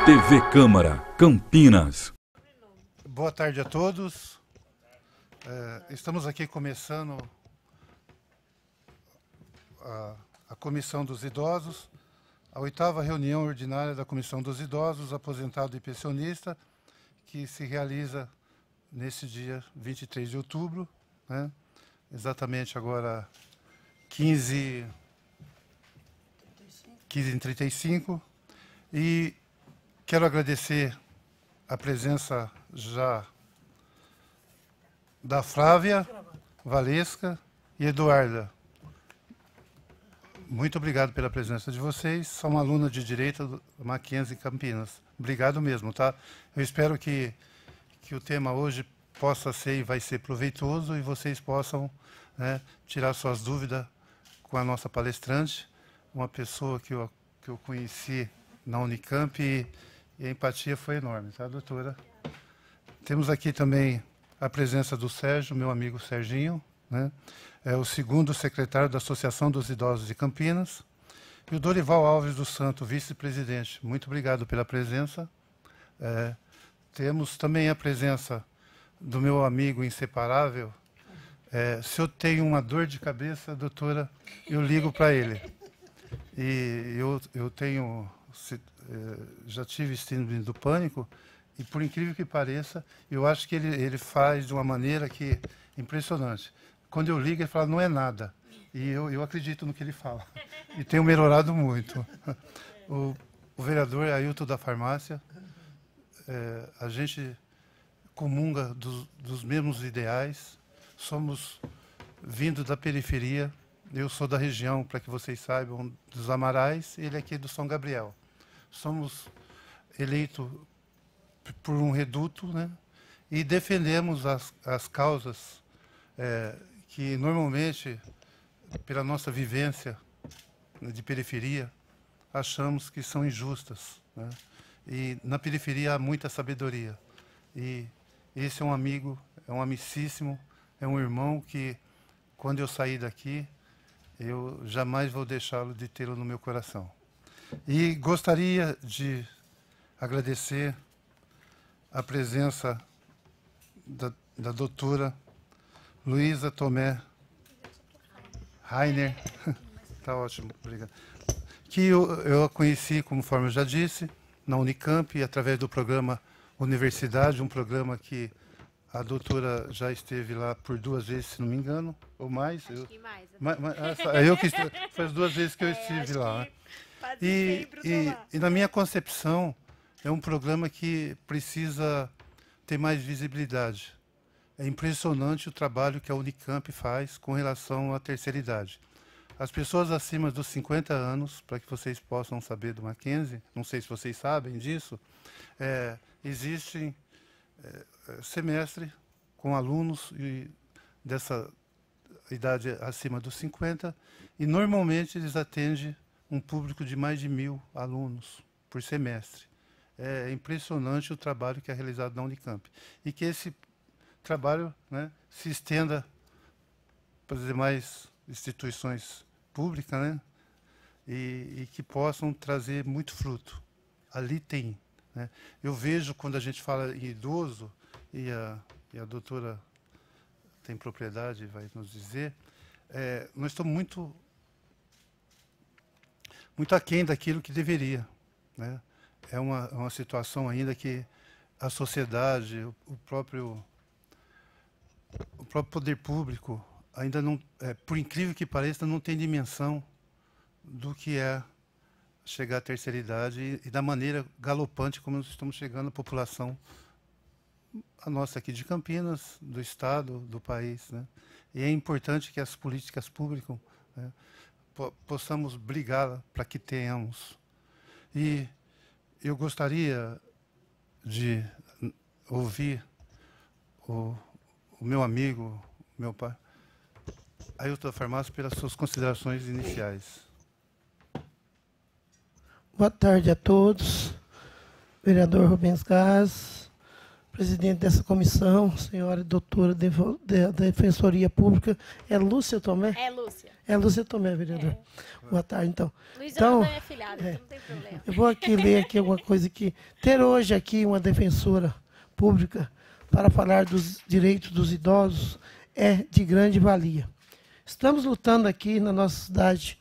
TV Câmara, Campinas. Boa tarde a todos. Estamos aqui começando a Comissão dos Idosos, a 8ª reunião ordinária da Comissão dos Idosos, Aposentado e Pensionista, que se realiza nesse dia 23 de outubro, né? Exatamente agora 15h35. E quero agradecer a presença já da Flávia, Valesca e Eduarda. Muito obrigado pela presença de vocês. Sou uma aluna de Direito do Mackenzie Campinas. Obrigado mesmo, tá? Eu espero que o tema hoje possa ser e vai ser proveitoso e vocês possam, né, tirar suas dúvidas com a nossa palestrante, uma pessoa que eu conheci na Unicamp e a empatia foi enorme, tá, doutora? Temos aqui também a presença do Sérgio, meu amigo Serginho, né? É o segundo secretário da Associação dos Idosos de Campinas, e o Dorival Alves dos Santos, vice-presidente. Muito obrigado pela presença. Temos também a presença do meu amigo inseparável. Se eu tenho uma dor de cabeça, doutora, eu ligo para ele. E eu tenho, já tive síndrome do pânico, e por incrível que pareça, eu acho que ele faz de uma maneira que é impressionante. Quando eu ligo, ele fala, não é nada. E eu acredito no que ele fala. E tenho melhorado muito. O vereador Ailton da Farmácia, a gente comunga dos mesmos ideais, somos vindo da periferia. Eu sou da região, para que vocês saibam, dos Amarais, ele é aqui do São Gabriel. Somos eleitos por um reduto, né? E defendemos as causas que normalmente, pela nossa vivência de periferia, achamos que são injustas, né? E na periferia há muita sabedoria. E esse é um amigo, é um amicíssimo, é um irmão que, quando eu sair daqui, eu jamais vou deixá-lo de tê-lo no meu coração. E gostaria de agradecer a presença da doutora Luísa Tomé Rainer, tá ótimo, obrigado. Que eu a conheci, conforme eu já disse, na Unicamp, através do programa Universidade, um programa que a doutora já esteve lá por 2 vezes, se não me engano, ou mais. Acho que mais. Foi as 2 vezes que eu estive lá. Né? E na minha concepção, é um programa que precisa ter mais visibilidade. É impressionante o trabalho que a Unicamp faz com relação à terceira idade. As pessoas acima dos 50 anos, para que vocês possam saber do Mackenzie, não sei se vocês sabem disso, existem semestre com alunos dessa idade acima dos 50, e normalmente eles atendem um público de mais de 1.000 alunos por semestre. É impressionante o trabalho que é realizado na Unicamp. E que esse trabalho, né, se estenda para as demais instituições públicas, né, e que possam trazer muito fruto. Ali tem. Né? Eu vejo, quando a gente fala em idoso, e a doutora tem propriedade, vai nos dizer, nós estamos muito aquém daquilo que deveria. Né? É uma situação ainda que a sociedade, o próprio poder público, ainda não, por incrível que pareça, não tem dimensão do que é chegar à terceira idade e da maneira galopante como nós estamos chegando à população, a nossa aqui de Campinas, do Estado, do país. Né? E é importante que as políticas públicas, né, possamos brigar para que tenhamos. E eu gostaria de ouvir o meu amigo, meu pai, Ailton da Farmácia, pelas suas considerações iniciais. Boa tarde a todos. Vereador Rubens Gás, presidente dessa comissão, senhora doutora da Defensoria Pública, é Lúcia Tomé? É, Lúcia. É Lúcia Tomé, vereador. Boa tarde, então. Luísa Então, é minha filhada, então não tem problema. eu vou aqui ler aqui alguma coisa que... Ter hoje aqui uma defensora pública para falar dos direitos dos idosos é de grande valia. Estamos lutando aqui na nossa cidade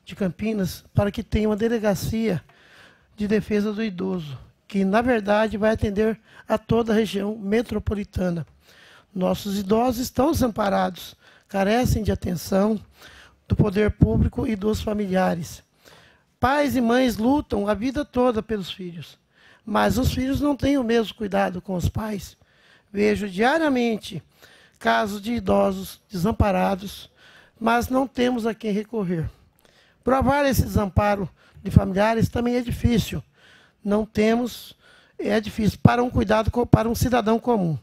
de Campinas para que tenha uma delegacia de defesa do idoso, que, na verdade, vai atender a toda a região metropolitana. Nossos idosos estão desamparados, carecem de atenção do poder público e dos familiares. Pais e mães lutam a vida toda pelos filhos, mas os filhos não têm o mesmo cuidado com os pais. Vejo diariamente casos de idosos desamparados, mas não temos a quem recorrer. Provar esse desamparo de familiares também é difícil. Não temos, é difícil para um cidadão comum.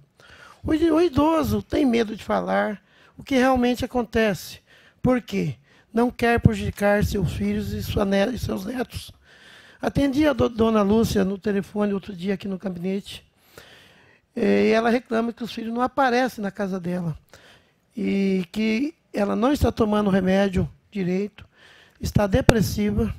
O idoso tem medo de falar o que realmente acontece. Por quê? Não quer prejudicar seus filhos e seus netos. Atendi a dona Lúcia no telefone outro dia aqui no gabinete, e ela reclama que os filhos não aparecem na casa dela e que ela não está tomando remédio direito, está depressiva,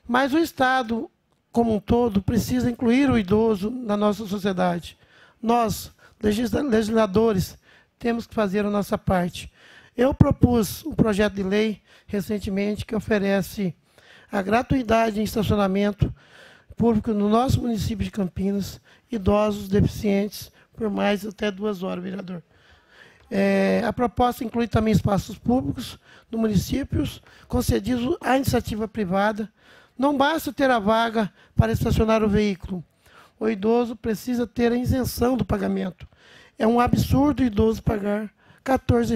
mas o Estado, como um todo, precisa incluir o idoso na nossa sociedade. Nós, legisladores, temos que fazer a nossa parte. Eu propus um projeto de lei recentemente que oferece a gratuidade em estacionamento público no nosso município de Campinas, idosos deficientes, por mais até 2 horas, vereador. A proposta inclui também espaços públicos no municípios concedidos à iniciativa privada. Não basta ter a vaga para estacionar o veículo. O idoso precisa ter a isenção do pagamento. É um absurdo o idoso pagar R$ 14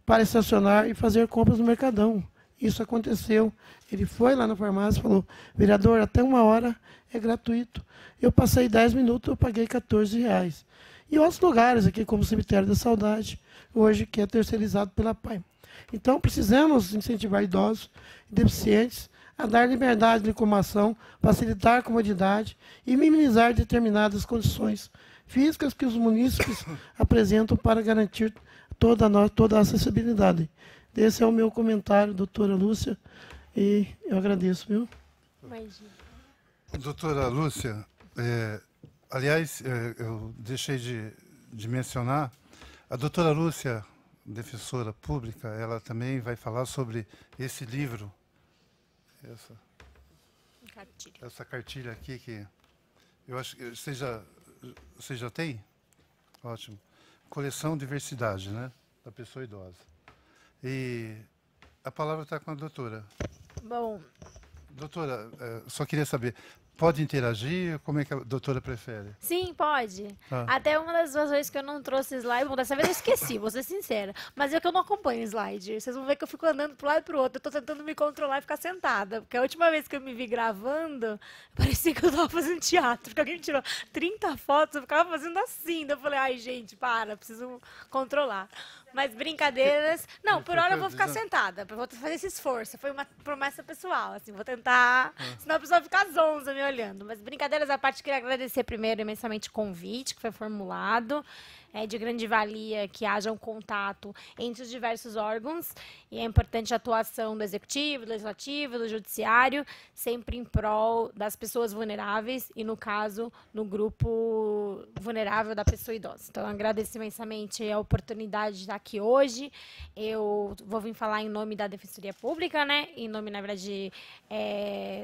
para estacionar e fazer compras no Mercadão. Isso aconteceu. Ele foi lá na farmácia e falou, vereador, até 1 hora é gratuito. Eu passei 10 minutos, eu paguei R$ 14. E outros lugares aqui, como o Cemitério da Saudade, hoje que é terceirizado pela PAI. Então, precisamos incentivar idosos e deficientes a dar liberdade de locomoção, facilitar a comodidade e minimizar determinadas condições físicas que os munícipes apresentam para garantir toda a acessibilidade. Esse é o meu comentário, doutora Lúcia, e eu agradeço, viu? Imagina. Doutora Lúcia, aliás, eu deixei de mencionar, a doutora Lúcia, defensora pública, ela também vai falar sobre esse livro, essa cartilha aqui, que eu acho que você já tem? Ótimo. Coleção Diversidade, né? Da pessoa idosa. E a palavra está com a doutora. Bom. Doutora, só queria saber, pode interagir? Como é que a doutora prefere? Sim, pode. Até uma das razões que eu não trouxe slide, bom, dessa vez eu esqueci, vou ser sincera. Mas é que eu não acompanho slide. Vocês vão ver que eu fico andando para um lado e para o outro. Eu estou tentando me controlar e ficar sentada. Porque a última vez que eu me vi gravando, parecia que eu estava fazendo teatro. Porque alguém tirou 30 fotos, eu ficava fazendo assim. Daí eu falei, ai, gente, preciso controlar. Mas brincadeiras... Não, por hora eu vou ficar sentada. Vou fazer esse esforço. Foi uma promessa pessoal, assim. Vou tentar... Senão a pessoa fica zonza me olhando. Mas brincadeiras à parte, queria agradecer primeiro imensamente o convite que foi formulado. É de grande valia que haja um contato entre os diversos órgãos. E é importante a atuação do Executivo, do Legislativo, do Judiciário, sempre em prol das pessoas vulneráveis e, no caso, no grupo vulnerável da pessoa idosa. Então, eu agradeço imensamente a oportunidade de estar aqui hoje. Eu vou vir falar em nome da Defensoria Pública, né? Em nome, na verdade,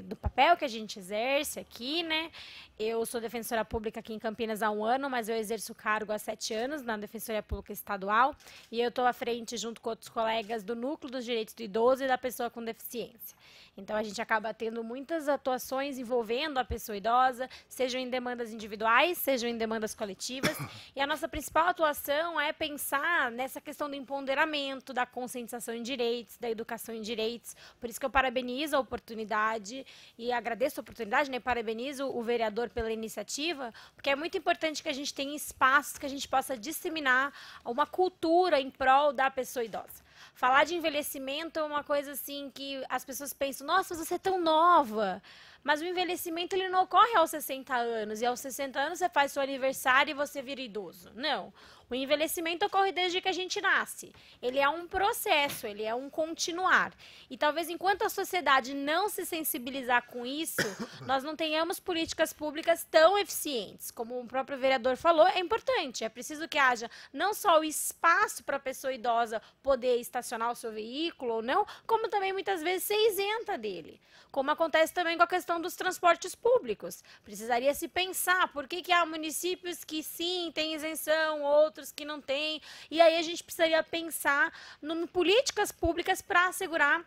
do papel que a gente exerce aqui, né? Eu sou defensora pública aqui em Campinas há 1 ano, mas eu exerço o cargo há 7 anos na Defensoria Pública Estadual. E eu estou à frente, junto com outros colegas, do Núcleo dos Direitos do Idoso e da Pessoa com Deficiência. Então, a gente acaba tendo muitas atuações envolvendo a pessoa idosa, sejam em demandas individuais, sejam em demandas coletivas. E a nossa principal atuação é pensar nessa questão do empoderamento, da conscientização em direitos, da educação em direitos. Por isso que eu parabenizo a oportunidade e agradeço a oportunidade, né? Parabenizo o vereador pela iniciativa, porque é muito importante que a gente tenha espaços que a gente possa disseminar uma cultura em prol da pessoa idosa. Falar de envelhecimento é uma coisa assim que as pessoas pensam, nossa, você é tão nova. Mas o envelhecimento ele não ocorre aos 60 anos, e aos 60 anos você faz seu aniversário e você vira idoso. Não. O envelhecimento ocorre desde que a gente nasce. Ele é um processo, ele é um continuar. E talvez enquanto a sociedade não se sensibilizar com isso, nós não tenhamos políticas públicas tão eficientes. Como o próprio vereador falou, é importante. É preciso que haja não só o espaço para a pessoa idosa poder estacionar o seu veículo ou não, como também muitas vezes ser isenta dele. Como acontece também com a questão dos transportes públicos. Precisaria se pensar por que há municípios que sim têm isenção, outros que não têm. E aí a gente precisaria pensar em políticas públicas para assegurar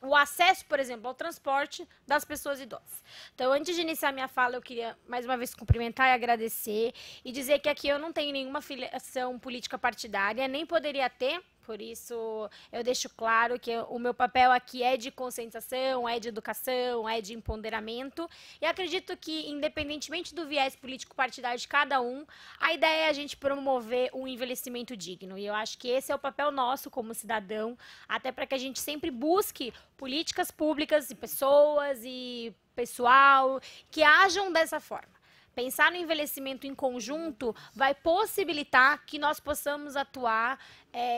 o acesso, por exemplo, ao transporte das pessoas idosas. Então, antes de iniciar minha fala, eu queria mais uma vez cumprimentar e agradecer e dizer que aqui eu não tenho nenhuma filiação política partidária, nem poderia ter. Por isso, eu deixo claro que o meu papel aqui é de conscientização, é de educação, é de empoderamento. E acredito que, independentemente do viés político-partidário de cada um, a ideia é a gente promover um envelhecimento digno. E eu acho que esse é o papel nosso como cidadão, até para que a gente sempre busque políticas públicas e pessoas e pessoal que ajam dessa forma. Pensar no envelhecimento em conjunto vai possibilitar que nós possamos atuar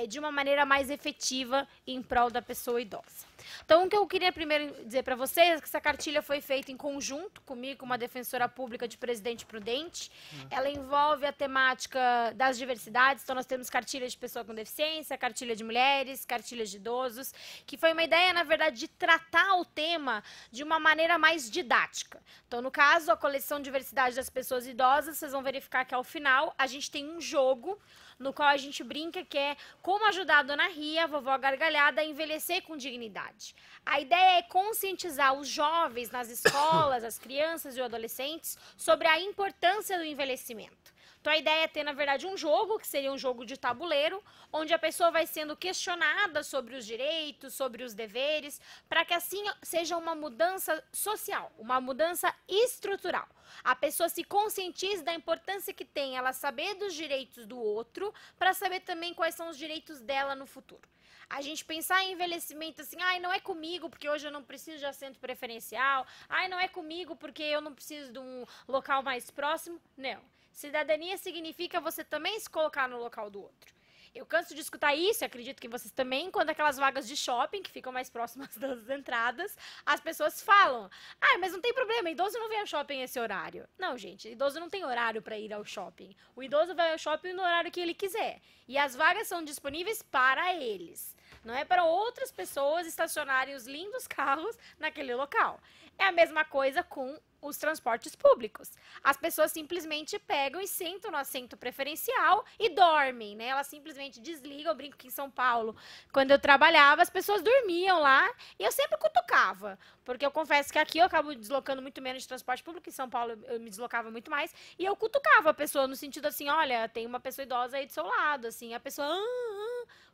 de uma maneira mais efetiva em prol da pessoa idosa. Então, o que eu queria primeiro dizer para vocês é que essa cartilha foi feita em conjunto comigo, uma defensora pública de Presidente Prudente. Ela envolve a temática das diversidades, então nós temos cartilha de pessoa com deficiência, cartilha de mulheres, cartilha de idosos, que foi uma ideia, na verdade, de tratar o tema de uma maneira mais didática. Então, no caso, a coleção Diversidade das Pessoas Idosas, vocês vão verificar que ao final a gente tem um jogo no qual a gente brinca que é como ajudar a Dona Ria, a vovó gargalhada, a envelhecer com dignidade. A ideia é conscientizar os jovens nas escolas, as crianças e os adolescentes sobre a importância do envelhecimento. Então, a ideia é ter, na verdade, um jogo, que seria um jogo de tabuleiro, onde a pessoa vai sendo questionada sobre os direitos, sobre os deveres, para que assim seja uma mudança social, uma mudança estrutural. A pessoa se conscientize da importância que tem ela saber dos direitos do outro, para saber também quais são os direitos dela no futuro. A gente pensar em envelhecimento assim, ai, não é comigo porque hoje eu não preciso de assento preferencial, ai, não é comigo porque eu não preciso de um local mais próximo. Não. Cidadania significa você também se colocar no local do outro. Eu canso de escutar isso, e acredito que vocês também, quando aquelas vagas de shopping, que ficam mais próximas das entradas, as pessoas falam, ah, mas não tem problema, idoso não vem ao shopping esse horário. Não, gente, idoso não tem horário para ir ao shopping. O idoso vai ao shopping no horário que ele quiser. E as vagas são disponíveis para eles. Não é para outras pessoas estacionarem os lindos carros naquele local. É a mesma coisa com os transportes públicos. As pessoas simplesmente pegam e sentam no assento preferencial e dormem, né? Elas simplesmente desligam. Eu brinco que em São Paulo, quando eu trabalhava, as pessoas dormiam lá e eu sempre cutucava. Porque eu confesso que aqui eu acabo deslocando muito menos de transporte público, em São Paulo eu me deslocava muito mais, e eu cutucava a pessoa no sentido assim, olha, tem uma pessoa idosa aí do seu lado, assim, a pessoa,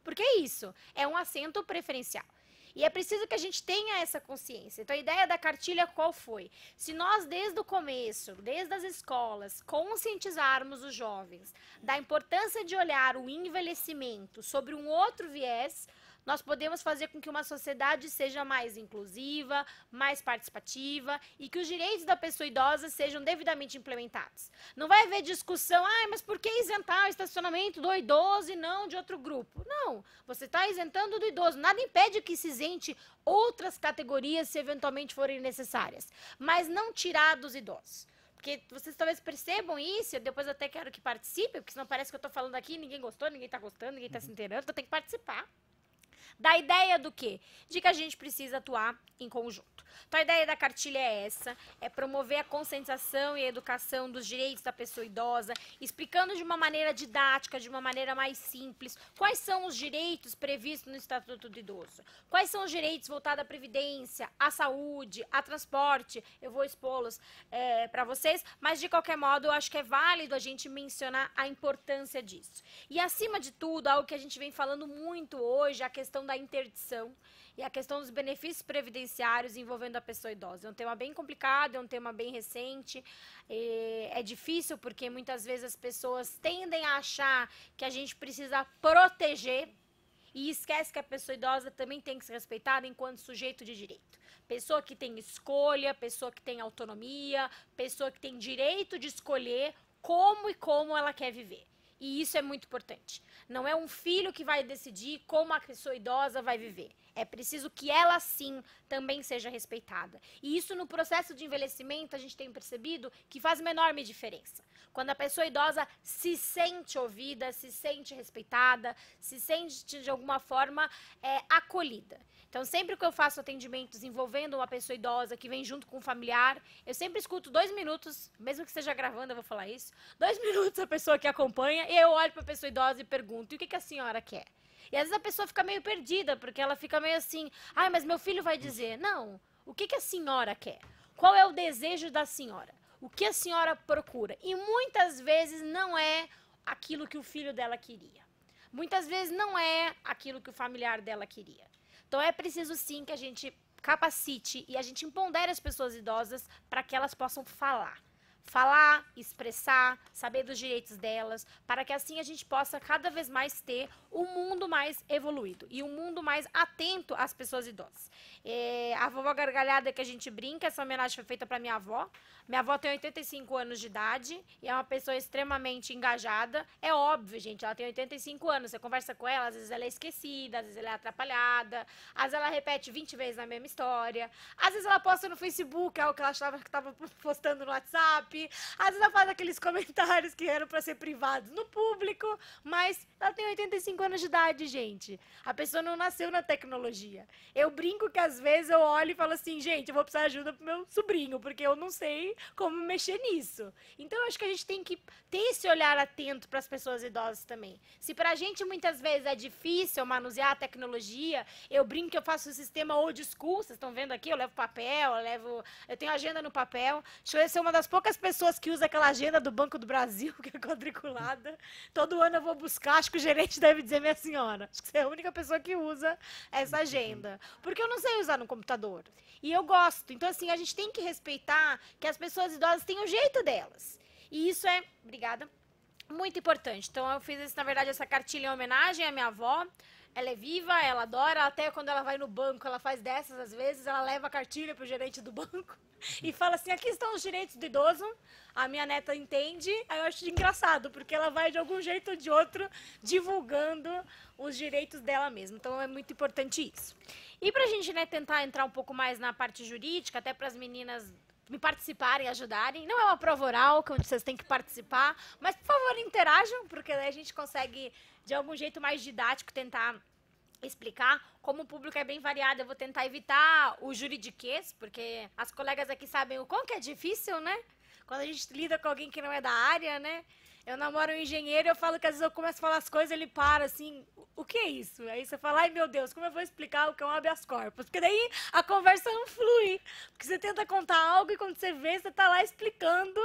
porque é isso, é um assento preferencial. E é preciso que a gente tenha essa consciência. Então, a ideia da cartilha qual foi? Se nós, desde o começo, desde as escolas, conscientizarmos os jovens da importância de olhar o envelhecimento sobre um outro viés, nós podemos fazer com que uma sociedade seja mais inclusiva, mais participativa e que os direitos da pessoa idosa sejam devidamente implementados. Não vai haver discussão, mas por que isentar o estacionamento do idoso e não de outro grupo? Não, você está isentando do idoso. Nada impede que se isente outras categorias se eventualmente forem necessárias, mas não tirar dos idosos. Porque vocês talvez percebam isso, eu depois até quero que participem, porque senão parece que eu estou falando aqui, ninguém gostou, ninguém está gostando, ninguém está se inteirando, então tem que participar. Da ideia do quê? De que a gente precisa atuar em conjunto. Então, a ideia da cartilha é essa, é promover a conscientização e a educação dos direitos da pessoa idosa, explicando de uma maneira didática, de uma maneira mais simples, quais são os direitos previstos no Estatuto do Idoso, quais são os direitos voltados à previdência, à saúde, a transporte, eu vou expô-los para vocês, mas de qualquer modo eu acho que é válido a gente mencionar a importância disso. E acima de tudo, algo que a gente vem falando muito hoje, a questão da interdição e a questão dos benefícios previdenciários envolvendo a pessoa idosa. É um tema bem complicado, é um tema bem recente, é difícil porque muitas vezes as pessoas tendem a achar que a gente precisa proteger e esquece que a pessoa idosa também tem que ser respeitada enquanto sujeito de direito. Pessoa que tem escolha, pessoa que tem autonomia, pessoa que tem direito de escolher como ela quer viver. E isso é muito importante. Não é um filho que vai decidir como a pessoa idosa vai viver. É preciso que ela, sim, também seja respeitada. E isso, no processo de envelhecimento, a gente tem percebido que faz uma enorme diferença. Quando a pessoa idosa se sente ouvida, se sente respeitada, se sente, de alguma forma, acolhida. Então, sempre que eu faço atendimentos envolvendo uma pessoa idosa que vem junto com um familiar, eu sempre escuto 2 minutos, mesmo que esteja gravando, eu vou falar isso, 2 minutos a pessoa que acompanha, e eu olho para a pessoa idosa e pergunto, e o que a senhora quer? E às vezes a pessoa fica meio perdida, porque ela fica meio assim, mas meu filho vai dizer. Não, o que a senhora quer? Qual é o desejo da senhora? O que a senhora procura? E muitas vezes não é aquilo que o filho dela queria. Muitas vezes não é aquilo que o familiar dela queria. Então é preciso sim que a gente capacite e a gente empodere as pessoas idosas para que elas possam falar. Falar, expressar, saber dos direitos delas, para que assim a gente possa cada vez mais ter um mundo mais evoluído e um mundo mais atento às pessoas idosas. A vovó gargalhada que a gente brinca, essa homenagem foi feita para minha avó. Minha avó tem 85 anos de idade e é uma pessoa extremamente engajada. É óbvio, gente, ela tem 85 anos, você conversa com ela, às vezes ela é esquecida, às vezes ela é atrapalhada, às vezes ela repete 20 vezes a mesma história, às vezes ela posta no Facebook algo que ela achava que estava postando no WhatsApp, às vezes ela faz aqueles comentários que eram para ser privados no público, mas ela tem 85 anos de idade, gente. A pessoa não nasceu na tecnologia. Eu brinco que às vezes eu olho e falo assim, gente, eu vou precisar de ajuda pro meu sobrinho, porque eu não sei como mexer nisso. Então eu acho que a gente tem que ter esse olhar atento para as pessoas idosas também. Se pra gente muitas vezes é difícil manusear a tecnologia, eu brinco que eu faço o sistema old school, vocês estão vendo aqui, eu levo papel, eu tenho agenda no papel. Acho que eu ser uma das poucas pessoas que usa aquela agenda do Banco do Brasil, que é quadriculada. Todo ano eu vou buscar, acho que o gerente deve dizer, minha senhora, acho que você é a única pessoa que usa essa agenda. Porque eu não sei usar no computador. E eu gosto. Então, assim, a gente tem que respeitar que as pessoas idosas têm o jeito delas. E isso é, obrigada, muito importante. Então, eu fiz, na verdade, essa cartilha em homenagem à minha avó. Ela é viva, ela adora, até quando ela vai no banco, ela faz dessas às vezes, ela leva a cartilha pro gerente do banco e fala assim, aqui estão os direitos do idoso, a minha neta entende, aí eu acho engraçado, porque ela vai de algum jeito ou de outro divulgando os direitos dela mesma, então é muito importante isso. E pra gente, né, tentar entrar um pouco mais na parte jurídica, até para as meninas me participarem, ajudarem. Não é uma prova oral, que vocês têm que participar, mas, por favor, interajam, porque daí a gente consegue, de algum jeito mais didático, tentar explicar. Como o público é bem variado, eu vou tentar evitar o juridiquês, porque as colegas aqui sabem o quão que é difícil, né? Quando a gente lida com alguém que não é da área, né? Eu namoro um engenheiro e eu falo que às vezes eu começo a falar as coisas, ele para assim, o que é isso? Aí você fala, ai meu Deus, como eu vou explicar o que é um habeas corpus? Porque daí a conversa não flui. Porque você tenta contar algo e quando você vê, você tá lá explicando.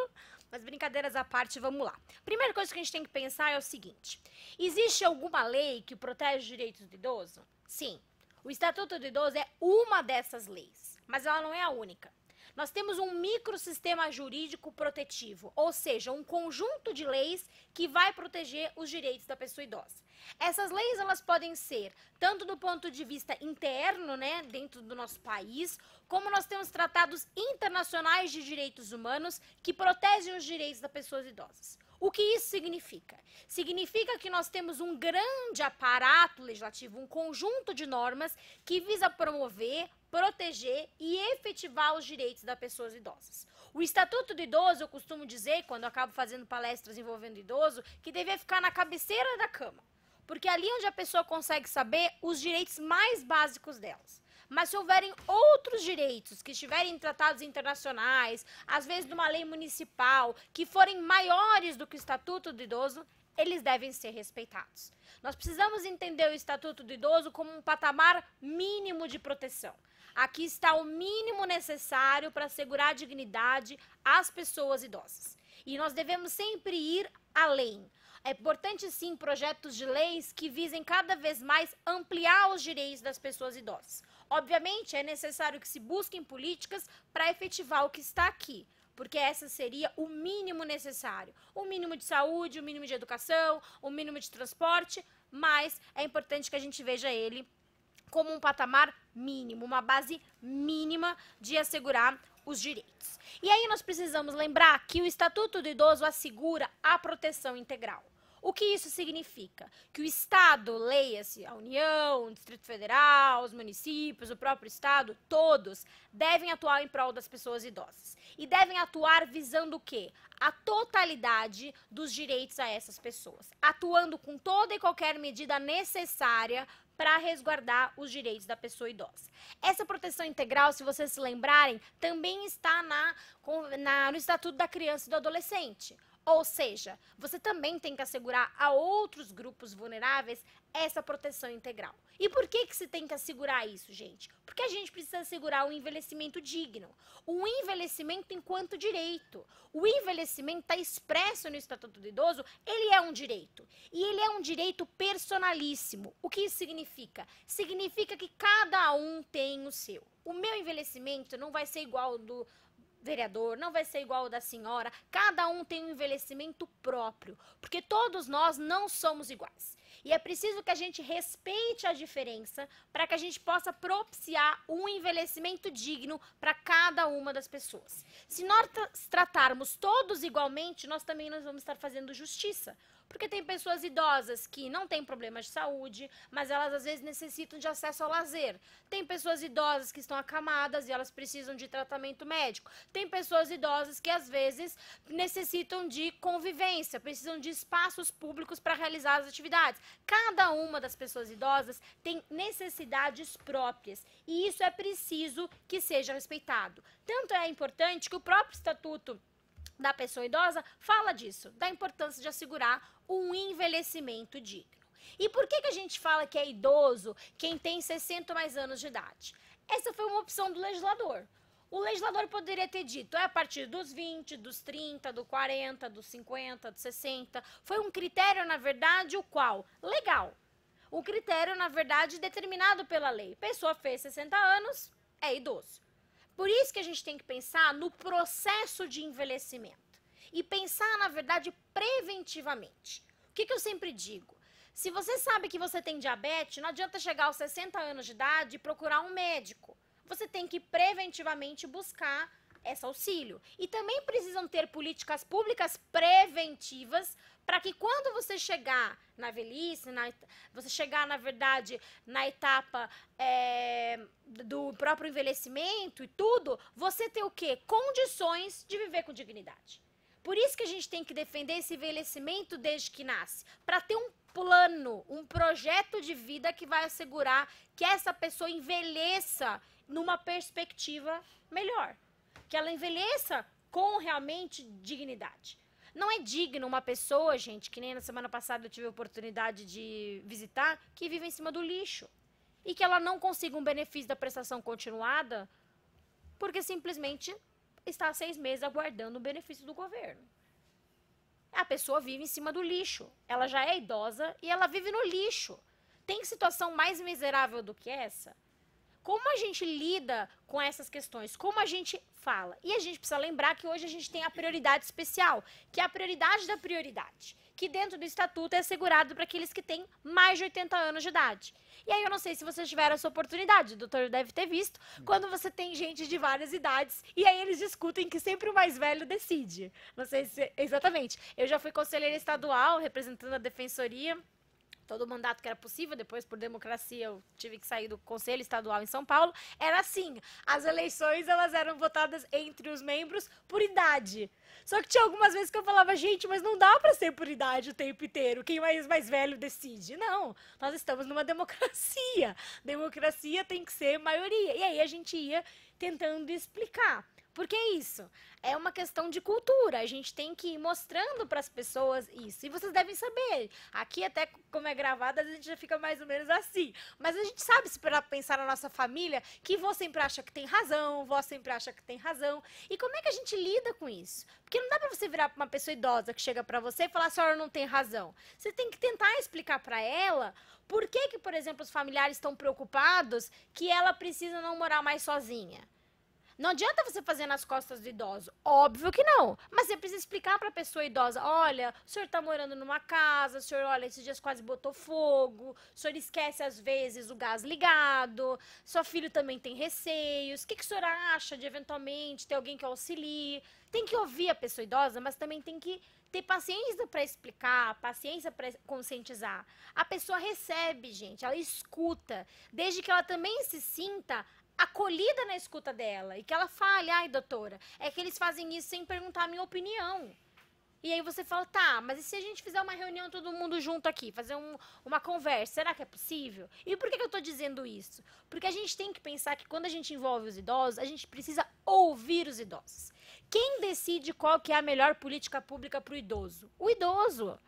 Mas brincadeiras à parte, vamos lá. Primeira coisa que a gente tem que pensar é o seguinte. Existe alguma lei que protege os direitos do idoso? Sim. O Estatuto do Idoso é uma dessas leis, mas ela não é a única. Nós temos um microsistema jurídico protetivo, ou seja, um conjunto de leis que vai proteger os direitos da pessoa idosa. Essas leis, elas podem ser tanto do ponto de vista interno, né, dentro do nosso país, como nós temos tratados internacionais de direitos humanos que protegem os direitos das pessoas idosas. O que isso significa? Significa que nós temos um grande aparato legislativo, um conjunto de normas que visa promover, proteger e efetivar os direitos das pessoas idosas. O Estatuto do Idoso, eu costumo dizer, quando eu acabo fazendo palestras envolvendo idoso, que devia ficar na cabeceira da cama. Porque é ali onde a pessoa consegue saber os direitos mais básicos delas. Mas se houverem outros direitos que estiverem em tratados internacionais, às vezes de uma lei municipal, que forem maiores do que o Estatuto do Idoso, eles devem ser respeitados. Nós precisamos entender o Estatuto do Idoso como um patamar mínimo de proteção. Aqui está o mínimo necessário para assegurar a dignidade às pessoas idosas. E nós devemos sempre ir além. É importante, sim, projetos de leis que visem cada vez mais ampliar os direitos das pessoas idosas. Obviamente, é necessário que se busquem políticas para efetivar o que está aqui, porque essa seria o mínimo necessário. O mínimo de saúde, o mínimo de educação, o mínimo de transporte, mas é importante que a gente veja ele como um patamar mínimo, uma base mínima de assegurar os direitos. E aí nós precisamos lembrar que o Estatuto do Idoso assegura a proteção integral. O que isso significa? Que o Estado, leia-se a União, o Distrito Federal, os municípios, o próprio Estado, todos devem atuar em prol das pessoas idosas. E devem atuar visando o quê? A totalidade dos direitos a essas pessoas. Atuando com toda e qualquer medida necessária para resguardar os direitos da pessoa idosa. Essa proteção integral, se vocês se lembrarem, também está no Estatuto da Criança e do Adolescente. Ou seja, você também tem que assegurar a outros grupos vulneráveis essa proteção integral. E por que se tem que assegurar isso, gente? Porque a gente precisa assegurar um envelhecimento digno. O envelhecimento enquanto direito. O envelhecimento está expresso no Estatuto do Idoso, ele é um direito. E ele é um direito personalíssimo. O que isso significa? Significa que cada um tem o seu. O meu envelhecimento não vai ser igual ao do vereador, não vai ser igual ao da senhora, cada um tem um envelhecimento próprio, porque todos nós não somos iguais. E é preciso que a gente respeite a diferença para que a gente possa propiciar um envelhecimento digno para cada uma das pessoas. Se nós tratarmos todos igualmente, nós também não vamos estar fazendo justiça. Porque tem pessoas idosas que não têm problemas de saúde, mas elas às vezes necessitam de acesso ao lazer. Tem pessoas idosas que estão acamadas e elas precisam de tratamento médico. Tem pessoas idosas que às vezes necessitam de convivência, precisam de espaços públicos para realizar as atividades. Cada uma das pessoas idosas tem necessidades próprias e isso é preciso que seja respeitado. Tanto é importante que o próprio Estatuto da Pessoa Idosa fala disso, da importância de assegurar um envelhecimento digno. E por que a gente fala que é idoso quem tem 60 ou mais anos de idade? Essa foi uma opção do legislador. O legislador poderia ter dito, é a partir dos 20, dos 30, dos 40, dos 50, dos 60. Foi um critério, na verdade, o qual? Legal. O critério, na verdade, determinado pela lei. Pessoa fez 60 anos, é idoso. Por isso que a gente tem que pensar no processo de envelhecimento e pensar, na verdade, preventivamente. O que eu sempre digo? Se você sabe que você tem diabetes, não adianta chegar aos 60 anos de idade e procurar um médico. Você tem que preventivamente buscar esse auxílio. E também precisam ter políticas públicas preventivas para que quando você chegar na velhice, você chegar, na verdade, na etapa do próprio envelhecimento e tudo, você ter o quê? Condições de viver com dignidade. Por isso que a gente tem que defender esse envelhecimento desde que nasce, para ter um plano, um projeto de vida que vai assegurar que essa pessoa envelheça numa perspectiva melhor. Que ela envelheça com realmente dignidade. Não é digno uma pessoa, gente, que nem na semana passada eu tive a oportunidade de visitar, que vive em cima do lixo. E que ela não consiga um benefício da prestação continuada, porque simplesmente está há 6 meses aguardando o benefício do governo. A pessoa vive em cima do lixo. Ela já é idosa e ela vive no lixo. Tem situação mais miserável do que essa? Como a gente lida com essas questões? Como a gente fala? E a gente precisa lembrar que hoje a gente tem a prioridade especial, que é a prioridade da prioridade, que dentro do Estatuto é assegurado para aqueles que têm mais de 80 anos de idade. E aí eu não sei se vocês tiveram essa oportunidade, o doutor deve ter visto, quando você tem gente de várias idades, e aí eles discutem que sempre o mais velho decide. Não sei se... Exatamente. Eu já fui conselheira estadual, representando a defensoria, todo o mandato que era possível, depois por democracia eu tive que sair do Conselho Estadual em São Paulo, era assim, as eleições elas eram votadas entre os membros por idade. Só que tinha algumas vezes que eu falava, gente, mas não dá pra ser por idade o tempo inteiro, quem mais velho decide. Não, nós estamos numa democracia, democracia tem que ser maioria. E aí a gente ia tentando explicar. Porque é isso, é uma questão de cultura, a gente tem que ir mostrando para as pessoas isso. E vocês devem saber, aqui até como é gravado, a gente já fica mais ou menos assim. Mas a gente sabe, se para pensar na nossa família, que vô sempre acha que tem razão, vó sempre acha que tem razão. E como é que a gente lida com isso? Porque não dá para você virar para uma pessoa idosa que chega para você e falar, a senhora não tem razão. Você tem que tentar explicar para ela por que, por exemplo, os familiares estão preocupados que ela precisa não morar mais sozinha. Não adianta você fazer nas costas do idoso. Óbvio que não. Mas você precisa explicar para a pessoa idosa, olha, o senhor está morando numa casa, o senhor, olha, esses dias quase botou fogo, o senhor esquece às vezes o gás ligado, seu filho também tem receios, o que o senhor acha de eventualmente ter alguém que auxilie? Tem que ouvir a pessoa idosa, mas também tem que ter paciência para explicar, paciência para conscientizar. A pessoa recebe, gente, ela escuta, desde que ela também se sinta acolhida na escuta dela, e que ela fale, ai, doutora, é que eles fazem isso sem perguntar a minha opinião. E aí você fala, tá, mas e se a gente fizer uma reunião todo mundo junto aqui, fazer uma conversa, será que é possível? E por que eu tô dizendo isso? Porque a gente tem que pensar que quando a gente envolve os idosos, a gente precisa ouvir os idosos. Quem decide qual que é a melhor política pública para o idoso? O idoso.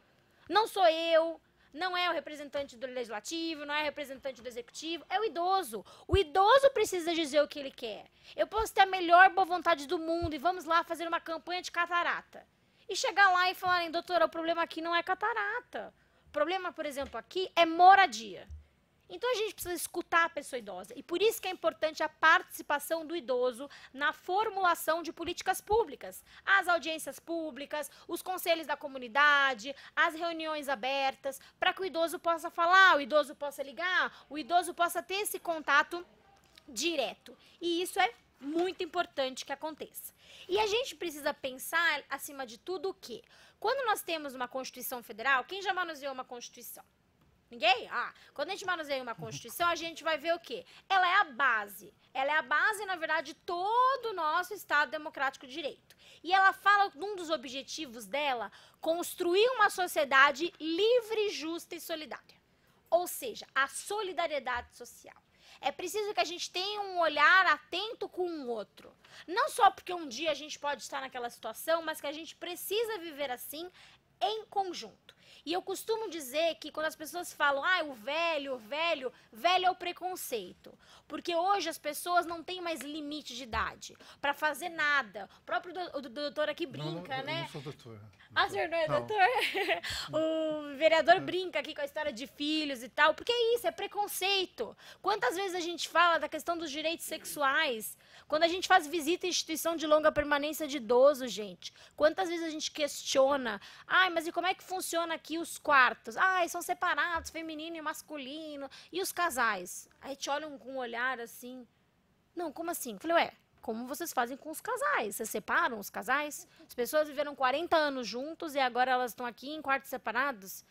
Não sou eu, não é o representante do legislativo, não é o representante do executivo, é o idoso. O idoso precisa dizer o que ele quer. Eu posso ter a melhor boa vontade do mundo e vamos lá fazer uma campanha de catarata. E chegar lá e falarem, doutora, o problema aqui não é catarata. O problema, por exemplo, aqui é moradia. Então a gente precisa escutar a pessoa idosa. E por isso que é importante a participação do idoso na formulação de políticas públicas. As audiências públicas, os conselhos da comunidade, as reuniões abertas, para que o idoso possa falar, o idoso possa ligar, o idoso possa ter esse contato direto. E isso é muito importante que aconteça. E a gente precisa pensar, acima de tudo, o quê? Quando nós temos uma Constituição Federal, quem já manuseou uma Constituição? Ninguém? Quando a gente manuseia uma Constituição, a gente vai ver o quê? Ela é a base. Ela é a base, na verdade, de todo o nosso Estado Democrático de Direito. E ela fala, um dos objetivos dela, construir uma sociedade livre, justa e solidária. Ou seja, a solidariedade social. É preciso que a gente tenha um olhar atento com o outro. Não só porque um dia a gente pode estar naquela situação, mas que a gente precisa viver assim, em conjunto. E eu costumo dizer que quando as pessoas falam, o velho é o preconceito. Porque hoje as pessoas não têm mais limite de idade para fazer nada. O próprio doutor aqui brinca, né? Eu não sou doutor. O senhor não é doutor? O vereador brinca aqui com a história de filhos e tal. Porque é isso, é preconceito. Quantas vezes a gente fala da questão dos direitos sexuais? Quando a gente faz visita à instituição de longa permanência de idoso, gente. Quantas vezes a gente questiona? Mas e como é que funciona aqui os quartos? São separados, feminino e masculino. E os casais? Aí te olham com um olhar assim. Não, como assim? Falei, como vocês fazem com os casais? Vocês separam os casais? As pessoas viveram 40 anos juntos e agora elas estão aqui em quartos separados?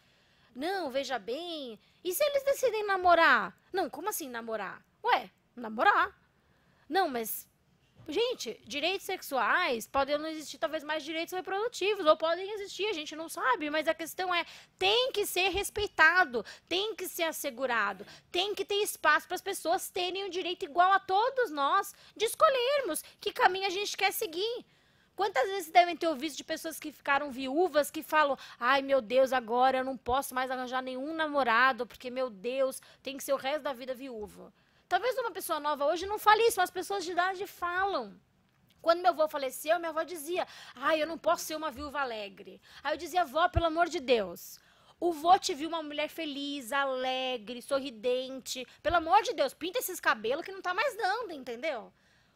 Não, veja bem. E se eles decidem namorar? Não, como assim namorar? Namorar. Não, mas... Gente, direitos sexuais podem não existir, talvez mais direitos reprodutivos, ou podem existir, a gente não sabe, mas a questão é, tem que ser respeitado, tem que ser assegurado, tem que ter espaço para as pessoas terem o direito igual a todos nós de escolhermos que caminho a gente quer seguir. Quantas vezes devem ter ouvido de pessoas que ficaram viúvas, que falam, meu Deus, agora eu não posso mais arranjar nenhum namorado, porque, meu Deus, tem que ser o resto da vida viúva. Talvez uma pessoa nova hoje não fale isso, mas as pessoas de idade falam. Quando meu avô faleceu, minha avó dizia, eu não posso ser uma viúva alegre. Aí eu dizia, vó, pelo amor de Deus, o vô te viu uma mulher feliz, alegre, sorridente. Pelo amor de Deus, pinta esses cabelos que não tá mais dando, entendeu?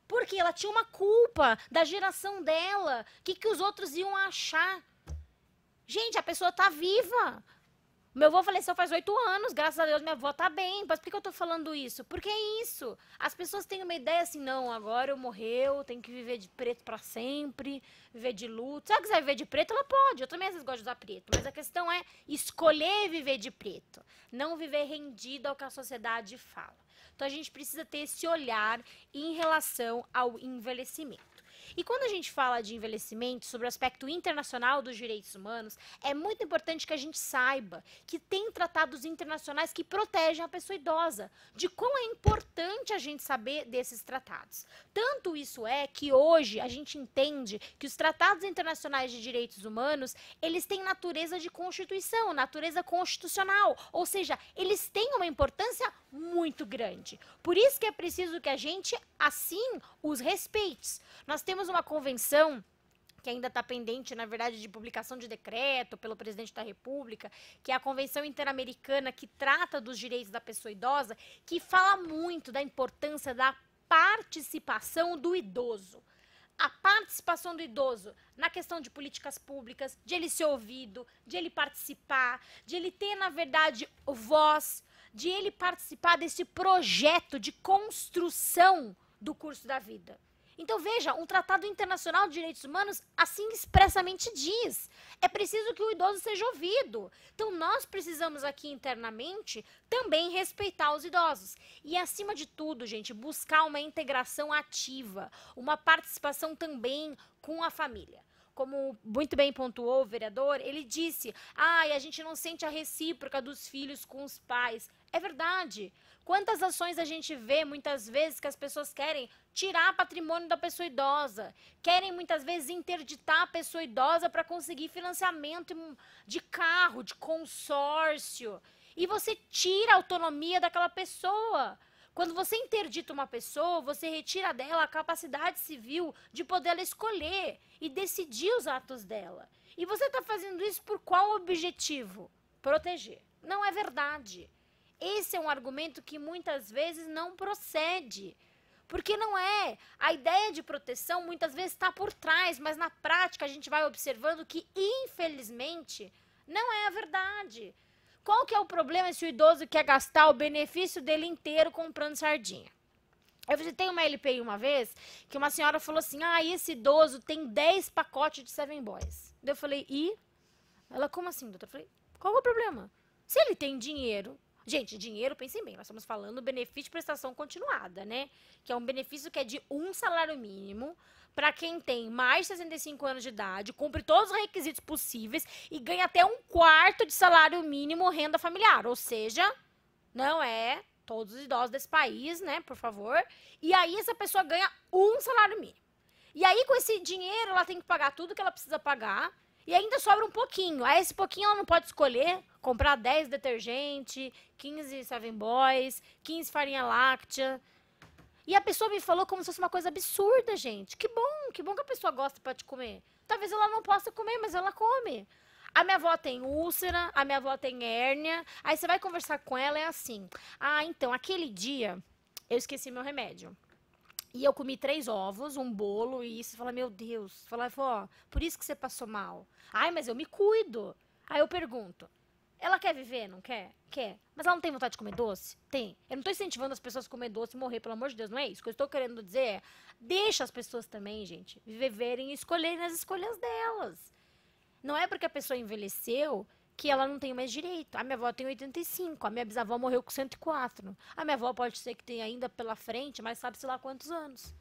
Porque ela tinha uma culpa da geração dela. O que os outros iam achar? Gente, a pessoa tá viva. Meu avô faleceu faz 8 anos, graças a Deus minha avó tá bem. Mas por que eu tô falando isso? Porque é isso. As pessoas têm uma ideia assim, não, agora eu morreu, tenho que viver de preto pra sempre, viver de luto. Se ela quiser viver de preto, ela pode. Eu também às vezes gosto de usar preto. Mas a questão é escolher viver de preto. Não viver rendido ao que a sociedade fala. Então a gente precisa ter esse olhar em relação ao envelhecimento. E quando a gente fala de envelhecimento, sobre o aspecto internacional dos direitos humanos, é muito importante que a gente saiba que tem tratados internacionais que protegem a pessoa idosa, de quão é importante a gente saber desses tratados. Tanto isso é que hoje a gente entende que os tratados internacionais de direitos humanos, eles têm natureza de constituição, natureza constitucional, ou seja, eles têm uma importância muito grande. Por isso que é preciso que a gente, assim, os respeite. Nós temos uma convenção que ainda está pendente, na verdade, de publicação de decreto pelo presidente da República, que é a Convenção Interamericana que trata dos direitos da pessoa idosa, que fala muito da importância da participação do idoso. A participação do idoso na questão de políticas públicas, de ele ser ouvido, de ele participar, de ele ter, na verdade, voz, de ele participar desse projeto de construção do curso da vida. Então, veja, um Tratado Internacional de Direitos Humanos assim expressamente diz. É preciso que o idoso seja ouvido. Então, nós precisamos aqui internamente também respeitar os idosos. E, acima de tudo, gente, buscar uma integração ativa, uma participação também com a família. Como muito bem pontuou o vereador, ele disse, a gente não sente a recíproca dos filhos com os pais. É verdade. Quantas ações a gente vê, muitas vezes, que as pessoas querem tirar patrimônio da pessoa idosa, querem, muitas vezes, interditar a pessoa idosa para conseguir financiamento de carro, de consórcio. E você tira a autonomia daquela pessoa. Quando você interdita uma pessoa, você retira dela a capacidade civil de poder ela escolher e decidir os atos dela. E você está fazendo isso por qual objetivo? Proteger. Não é verdade. Esse é um argumento que muitas vezes não procede. Porque não é. A ideia de proteção muitas vezes está por trás, mas na prática a gente vai observando que, infelizmente, não é a verdade. Qual que é o problema se o idoso quer gastar o benefício dele inteiro comprando sardinha? Eu visitei uma LPI uma vez, que uma senhora falou assim, esse idoso tem 10 pacotes de Seven Boys. Daí eu falei, e? Ela, como assim, doutora? Eu falei, qual é o problema? Se ele tem dinheiro... Gente, dinheiro, pensem bem, nós estamos falando do benefício de prestação continuada, né? Que é um benefício que é de 1 salário mínimo para quem tem mais de 65 anos de idade, cumpre todos os requisitos possíveis e ganha até 1/4 de salário mínimo renda familiar. Ou seja, não é todos os idosos desse país, né, por favor. E aí essa pessoa ganha 1 salário mínimo. E aí com esse dinheiro ela tem que pagar tudo que ela precisa pagar. E ainda sobra um pouquinho. Aí esse pouquinho ela não pode escolher comprar 10 detergente, 15 Seven Boys, 15 farinha láctea. E a pessoa me falou como se fosse uma coisa absurda, gente. Que bom que a pessoa gosta para te comer. Talvez ela não possa comer, mas ela come. A minha avó tem úlcera, a minha avó tem hérnia. Aí você vai conversar com ela, é assim. Então, aquele dia eu esqueci meu remédio. E eu comi 3 ovos, um bolo, e você fala, meu Deus. Fala, vó, por isso que você passou mal. Mas eu me cuido. Aí eu pergunto, ela quer viver, não quer? Quer. Mas ela não tem vontade de comer doce? Tem. Eu não estou incentivando as pessoas a comer doce e morrer, pelo amor de Deus, não é isso. O que eu estou querendo dizer é, deixa as pessoas também, gente, viverem e escolherem as escolhas delas. Não é porque a pessoa envelheceu que ela não tem mais direito. A minha avó tem 85, a minha bisavó morreu com 104. A minha avó pode ser que tenha ainda pela frente, mas sabe-se lá quantos anos.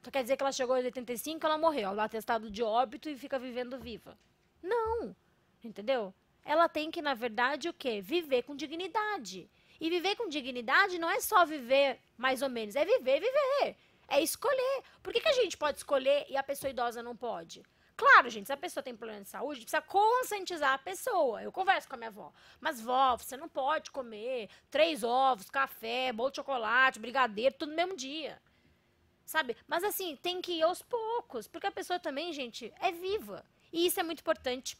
Então quer dizer que ela chegou aos 85, ela morreu. Ela tem atestado de óbito e fica vivendo viva. Não, entendeu? Ela tem que, na verdade, o quê? Viver com dignidade. E viver com dignidade não é só viver mais ou menos, é viver. É escolher. Por que a gente pode escolher e a pessoa idosa não pode? Claro, gente, se a pessoa tem problema de saúde, precisa conscientizar a pessoa. Eu converso com a minha avó. Mas, vó, você não pode comer 3 ovos, café, bolo de chocolate, brigadeiro, tudo no mesmo dia. Sabe? Mas, assim, tem que ir aos poucos. Porque a pessoa também, gente, é viva. E isso é muito importante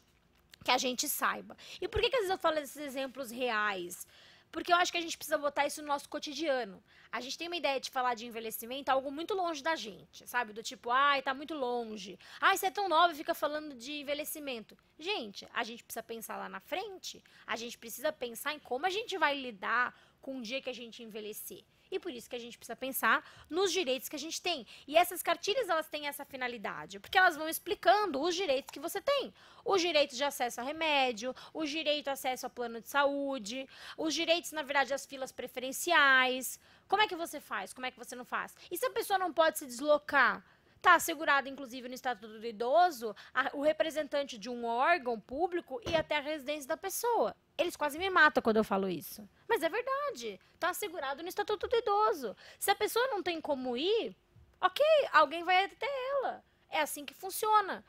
que a gente saiba. E por que às vezes eu falo desses exemplos reais? Porque eu acho que a gente precisa botar isso no nosso cotidiano. A gente tem uma ideia de falar de envelhecimento, algo muito longe da gente, sabe? Do tipo, tá muito longe. Você é tão nova e fica falando de envelhecimento. Gente, a gente precisa pensar lá na frente. A gente precisa pensar em como a gente vai lidar com o dia que a gente envelhecer. E por isso que a gente precisa pensar nos direitos que a gente tem. E essas cartilhas, elas têm essa finalidade, porque elas vão explicando os direitos que você tem. Os direitos de acesso a remédio, os direitos de acesso ao plano de saúde, os direitos, na verdade, às filas preferenciais. Como é que você faz? Como é que você não faz? E se a pessoa não pode se deslocar? Está assegurado, inclusive, no Estatuto do Idoso, o representante de um órgão público ir até a residência da pessoa. Eles quase me matam quando eu falo isso. Mas é verdade. Está assegurado no Estatuto do Idoso. Se a pessoa não tem como ir, ok, alguém vai até ela. É assim que funciona.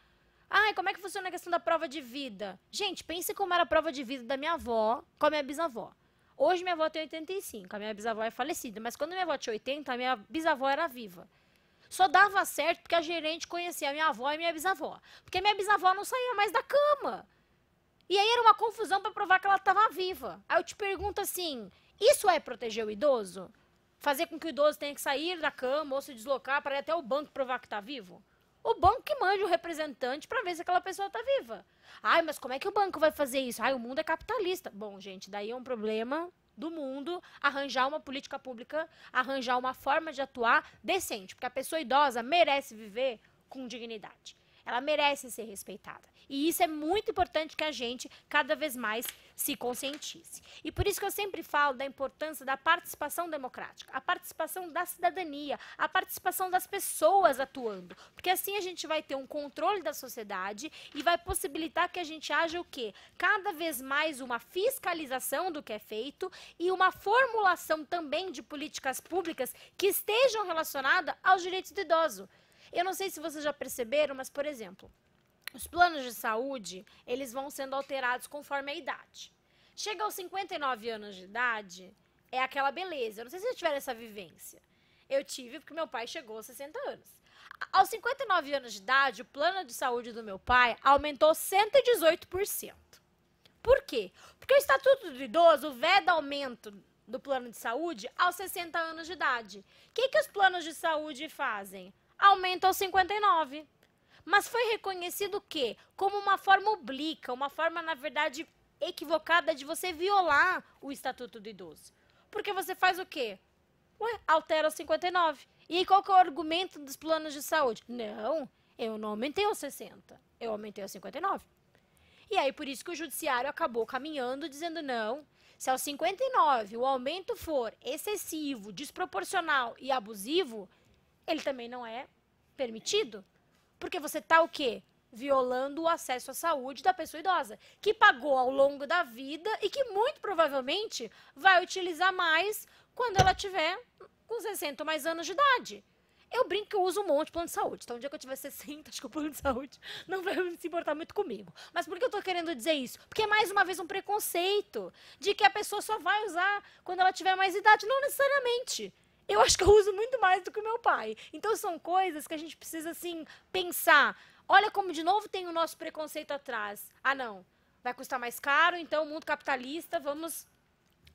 E como é que funciona a questão da prova de vida? Gente, pense como era a prova de vida da minha avó com a minha bisavó. Hoje minha avó tem 85, a minha bisavó é falecida. Mas quando minha avó tinha 80, a minha bisavó era viva. Só dava certo porque a gerente conhecia a minha avó e a minha bisavó. Porque minha bisavó não saía mais da cama. E aí era uma confusão para provar que ela estava viva. Aí eu te pergunto assim, isso é proteger o idoso? Fazer com que o idoso tenha que sair da cama ou se deslocar para ir até o banco provar que está vivo? O banco que mande o representante para ver se aquela pessoa está viva. Ai, mas como é que o banco vai fazer isso? Ai, o mundo é capitalista. Bom, gente, daí é um problema do mundo arranjar uma política pública, arranjar uma forma de atuar decente, porque a pessoa idosa merece viver com dignidade. Ela merece ser respeitada. E isso é muito importante que a gente cada vez mais se conscientize. E por isso que eu sempre falo da importância da participação democrática, a participação da cidadania, a participação das pessoas atuando. Porque assim a gente vai ter um controle da sociedade e vai possibilitar que a gente haja o quê? Cada vez mais uma fiscalização do que é feito e uma formulação também de políticas públicas que estejam relacionadas aos direitos do idoso. Eu não sei se vocês já perceberam, mas, por exemplo, os planos de saúde, eles vão sendo alterados conforme a idade. Chega aos 59 anos de idade, é aquela beleza. Eu não sei se vocês tiveram essa vivência. Eu tive, porque meu pai chegou aos 60 anos. Aos 59 anos de idade, o plano de saúde do meu pai aumentou 118%. Por quê? Porque o Estatuto do Idoso veda aumento do plano de saúde aos 60 anos de idade. O que os planos de saúde fazem? Aumenta aos 59. Mas foi reconhecido o quê? Como uma forma oblíqua, uma forma, na verdade, equivocada de você violar o Estatuto do Idoso. Porque você faz o quê? Altera aos 59. E aí qual que é o argumento dos planos de saúde? Não, eu não aumentei aos 60, eu aumentei aos 59. E aí por isso que o judiciário acabou caminhando, dizendo não, se aos 59 o aumento for excessivo, desproporcional e abusivo, ele também não é permitido. Porque você está o quê? Violando o acesso à saúde da pessoa idosa, que pagou ao longo da vida e que muito provavelmente vai utilizar mais quando ela tiver com 60 ou mais anos de idade. Eu brinco que eu uso um monte de plano de saúde. Então, um dia que eu tiver 60, acho que o plano de saúde não vai se importar muito comigo. Mas por que eu estou querendo dizer isso? Porque é mais uma vez um preconceito de que a pessoa só vai usar quando ela tiver mais idade. Não necessariamente. Eu acho que eu uso muito mais do que o meu pai. Então, são coisas que a gente precisa, assim, pensar. Olha como, de novo, tem o nosso preconceito atrás. Ah, não. Vai custar mais caro, então, o mundo capitalista, vamos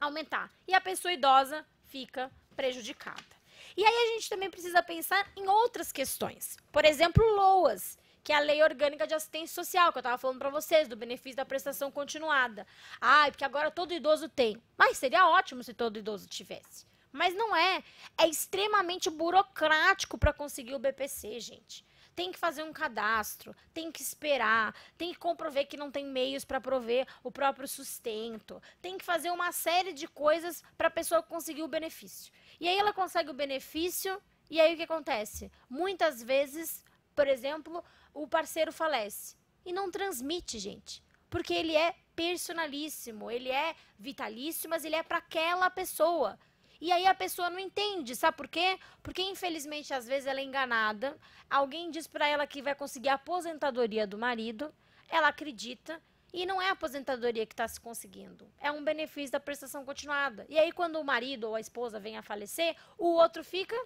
aumentar. E a pessoa idosa fica prejudicada. E aí, a gente também precisa pensar em outras questões. Por exemplo, LOAS, que é a Lei Orgânica de Assistência Social, que eu estava falando para vocês, do benefício da prestação continuada. Ah, porque agora todo idoso tem. Mas seria ótimo se todo idoso tivesse. Mas não é. É extremamente burocrático para conseguir o BPC, gente. Tem que fazer um cadastro, tem que esperar, tem que comprovar que não tem meios para prover o próprio sustento, tem que fazer uma série de coisas para a pessoa conseguir o benefício. E aí ela consegue o benefício, e aí o que acontece? Muitas vezes, por exemplo, o parceiro falece e não transmite, gente. Porque ele é personalíssimo, ele é vitalício, mas ele é para aquela pessoa. E aí a pessoa não entende, sabe por quê? Porque, infelizmente, às vezes ela é enganada, alguém diz para ela que vai conseguir a aposentadoria do marido, ela acredita, e não é a aposentadoria que está se conseguindo, é um benefício da prestação continuada. E aí, quando o marido ou a esposa vem a falecer, o outro fica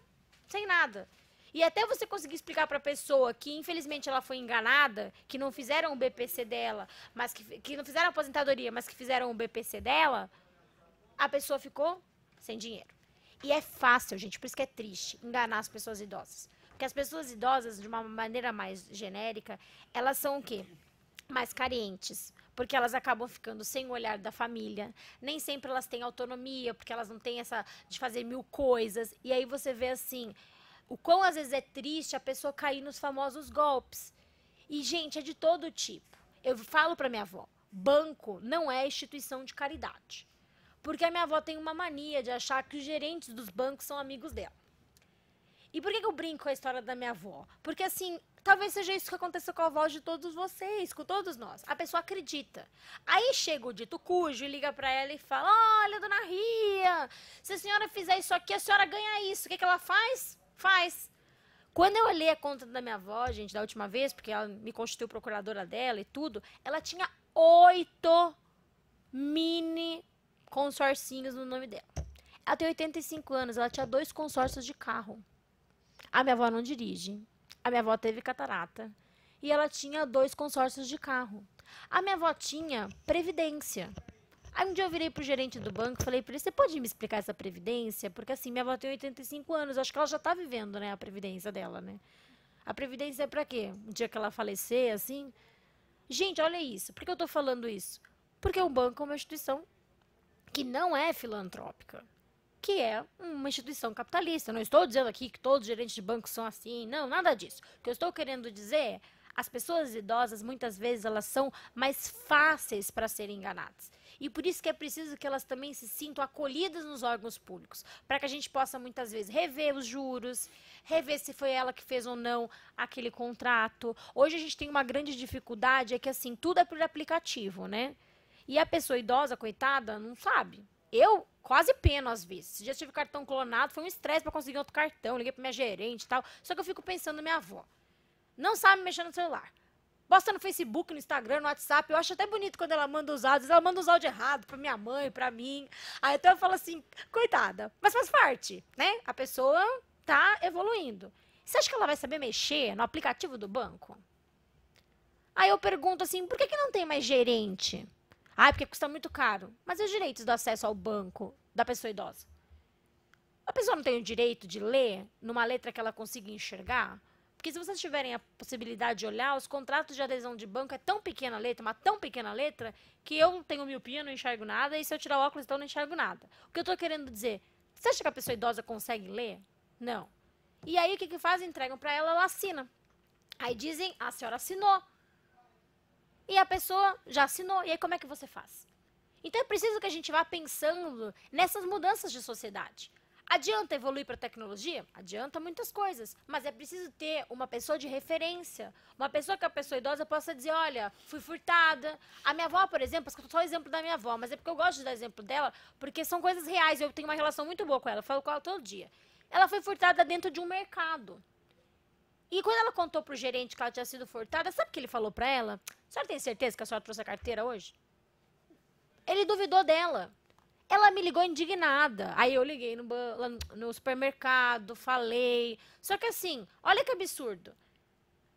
sem nada. E até você conseguir explicar para a pessoa que, infelizmente, ela foi enganada, que não fizeram o BPC dela, mas que não fizeram a aposentadoria, mas que fizeram o BPC dela, a pessoa ficou sem dinheiro. E é fácil, gente, por isso que é triste enganar as pessoas idosas. Porque as pessoas idosas, de uma maneira mais genérica, elas são o quê? Mais carentes. Porque elas acabam ficando sem o olhar da família. Nem sempre elas têm autonomia, porque elas não têm essa de fazer mil coisas. E aí você vê assim, o quão às vezes é triste a pessoa cair nos famosos golpes. E, gente, é de todo tipo. Eu falo para minha avó, banco não é instituição de caridade. Porque a minha avó tem uma mania de achar que os gerentes dos bancos são amigos dela. E por que eu brinco com a história da minha avó? Porque, assim, talvez seja isso que aconteceu com a avó de todos vocês, com todos nós. A pessoa acredita. Aí chega o dito cujo e liga pra ela e fala, olha, dona Ria, se a senhora fizer isso aqui, a senhora ganha isso. O que ela faz? Faz. Quando eu olhei a conta da minha avó, gente, da última vez, porque ela me constituiu procuradora dela e tudo, ela tinha 8 mini consorcinhos no nome dela. Ela tem 85 anos, ela tinha 2 consórcios de carro. A minha avó não dirige. A minha avó teve catarata. E ela tinha 2 consórcios de carro. A minha avó tinha previdência. Aí um dia eu virei pro gerente do banco e falei pra ele, você pode me explicar essa previdência? Porque assim, minha avó tem 85 anos, acho que ela já tá vivendo, né, a previdência dela, né? A previdência é pra quê? Um dia que ela falecer, assim... Gente, olha isso. Por que eu tô falando isso? Porque o banco é uma instituição que não é filantrópica, que é uma instituição capitalista. Eu não estou dizendo aqui que todos os gerentes de banco são assim, não, nada disso. O que eu estou querendo dizer é, as pessoas idosas, muitas vezes, elas são mais fáceis para serem enganadas. E por isso que é preciso que elas também se sintam acolhidas nos órgãos públicos, para que a gente possa, muitas vezes, rever os juros, rever se foi ela que fez ou não aquele contrato. Hoje a gente tem uma grande dificuldade, é que assim, tudo é por aplicativo, né? E a pessoa idosa, coitada, não sabe. Eu quase peno às vezes. Se já tive cartão clonado, foi um estresse para conseguir outro cartão, liguei para minha gerente e tal. Só que eu fico pensando na minha avó. Não sabe mexer no celular. Posta no Facebook, no Instagram, no WhatsApp. Eu acho até bonito quando ela manda os áudios. Ela manda os áudios errados pra minha mãe, pra mim. Aí então eu falo assim, coitada. Mas faz parte, né? A pessoa tá evoluindo. Você acha que ela vai saber mexer no aplicativo do banco? Aí eu pergunto assim, por que não tem mais gerente? Ah, porque custa muito caro. Mas e os direitos do acesso ao banco da pessoa idosa? A pessoa não tem o direito de ler numa letra que ela consiga enxergar? Porque se vocês tiverem a possibilidade de olhar, os contratos de adesão de banco é tão pequena a letra, mas tão pequena a letra, que eu tenho miopia, não enxergo nada, e se eu tirar o óculos, então eu não enxergo nada. O que eu estou querendo dizer, você acha que a pessoa idosa consegue ler? Não. E aí o que fazem? Entregam para ela, ela assina. Aí dizem, a senhora assinou. E a pessoa já assinou, e aí como é que você faz? Então é preciso que a gente vá pensando nessas mudanças de sociedade. Adianta evoluir para a tecnologia? Adianta muitas coisas, mas é preciso ter uma pessoa de referência, uma pessoa que a pessoa idosa possa dizer, olha, fui furtada. A minha avó, por exemplo, eu só o exemplo da minha avó, mas é porque eu gosto de dar exemplo dela, porque são coisas reais, eu tenho uma relação muito boa com ela, eu falo com ela todo dia. Ela foi furtada dentro de um mercado. E quando ela contou pro gerente que ela tinha sido furtada, sabe o que ele falou para ela? A senhora tem certeza que a senhora trouxe a carteira hoje? Ele duvidou dela. Ela me ligou indignada. Aí eu liguei no supermercado, falei. Só que assim, olha que absurdo.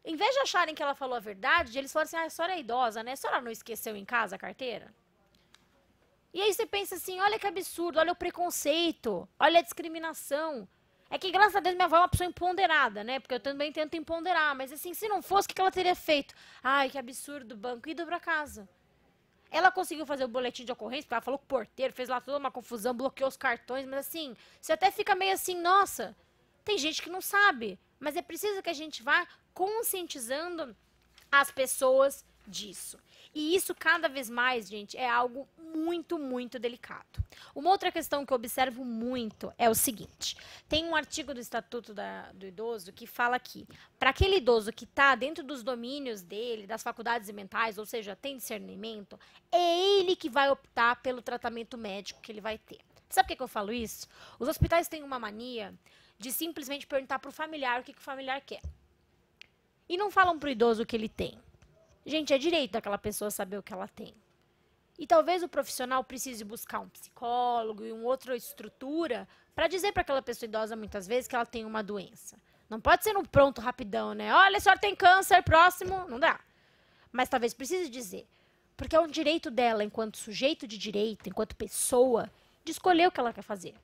Em vez de acharem que ela falou a verdade, eles falaram assim, a senhora é idosa, né? A senhora não esqueceu em casa a carteira? E aí você pensa assim, olha que absurdo, olha o preconceito, olha a discriminação. É que, graças a Deus, minha avó é uma pessoa empoderada, né? Porque eu também tento empoderar. Mas assim, se não fosse, o que ela teria feito? Ai, que absurdo, banco, ido pra casa. Ela conseguiu fazer o boletim de ocorrência, porque ela falou com o porteiro, fez lá toda uma confusão, bloqueou os cartões, mas assim, você até fica meio assim, nossa, tem gente que não sabe. Mas é preciso que a gente vá conscientizando as pessoas disso. E isso, cada vez mais, gente, é algo muito, muito delicado. Uma outra questão que eu observo muito é o seguinte. Tem um artigo do Estatuto do Idoso que fala que, para aquele idoso que está dentro dos domínios dele, das faculdades mentais, ou seja, tem discernimento, é ele que vai optar pelo tratamento médico que ele vai ter. Sabe por que eu falo isso? Os hospitais têm uma mania de simplesmente perguntar para o familiar o que o familiar quer. E não falam para o idoso o que ele tem. Gente, é direito daquela pessoa saber o que ela tem. E talvez o profissional precise buscar um psicólogo e uma outra estrutura para dizer para aquela pessoa idosa, muitas vezes, que ela tem uma doença. Não pode ser no pronto, rapidão, né? Olha, a senhora tem câncer, próximo. Não dá. Mas talvez precise dizer. Porque é um direito dela, enquanto sujeito de direito, enquanto pessoa, de escolher o que ela quer fazer.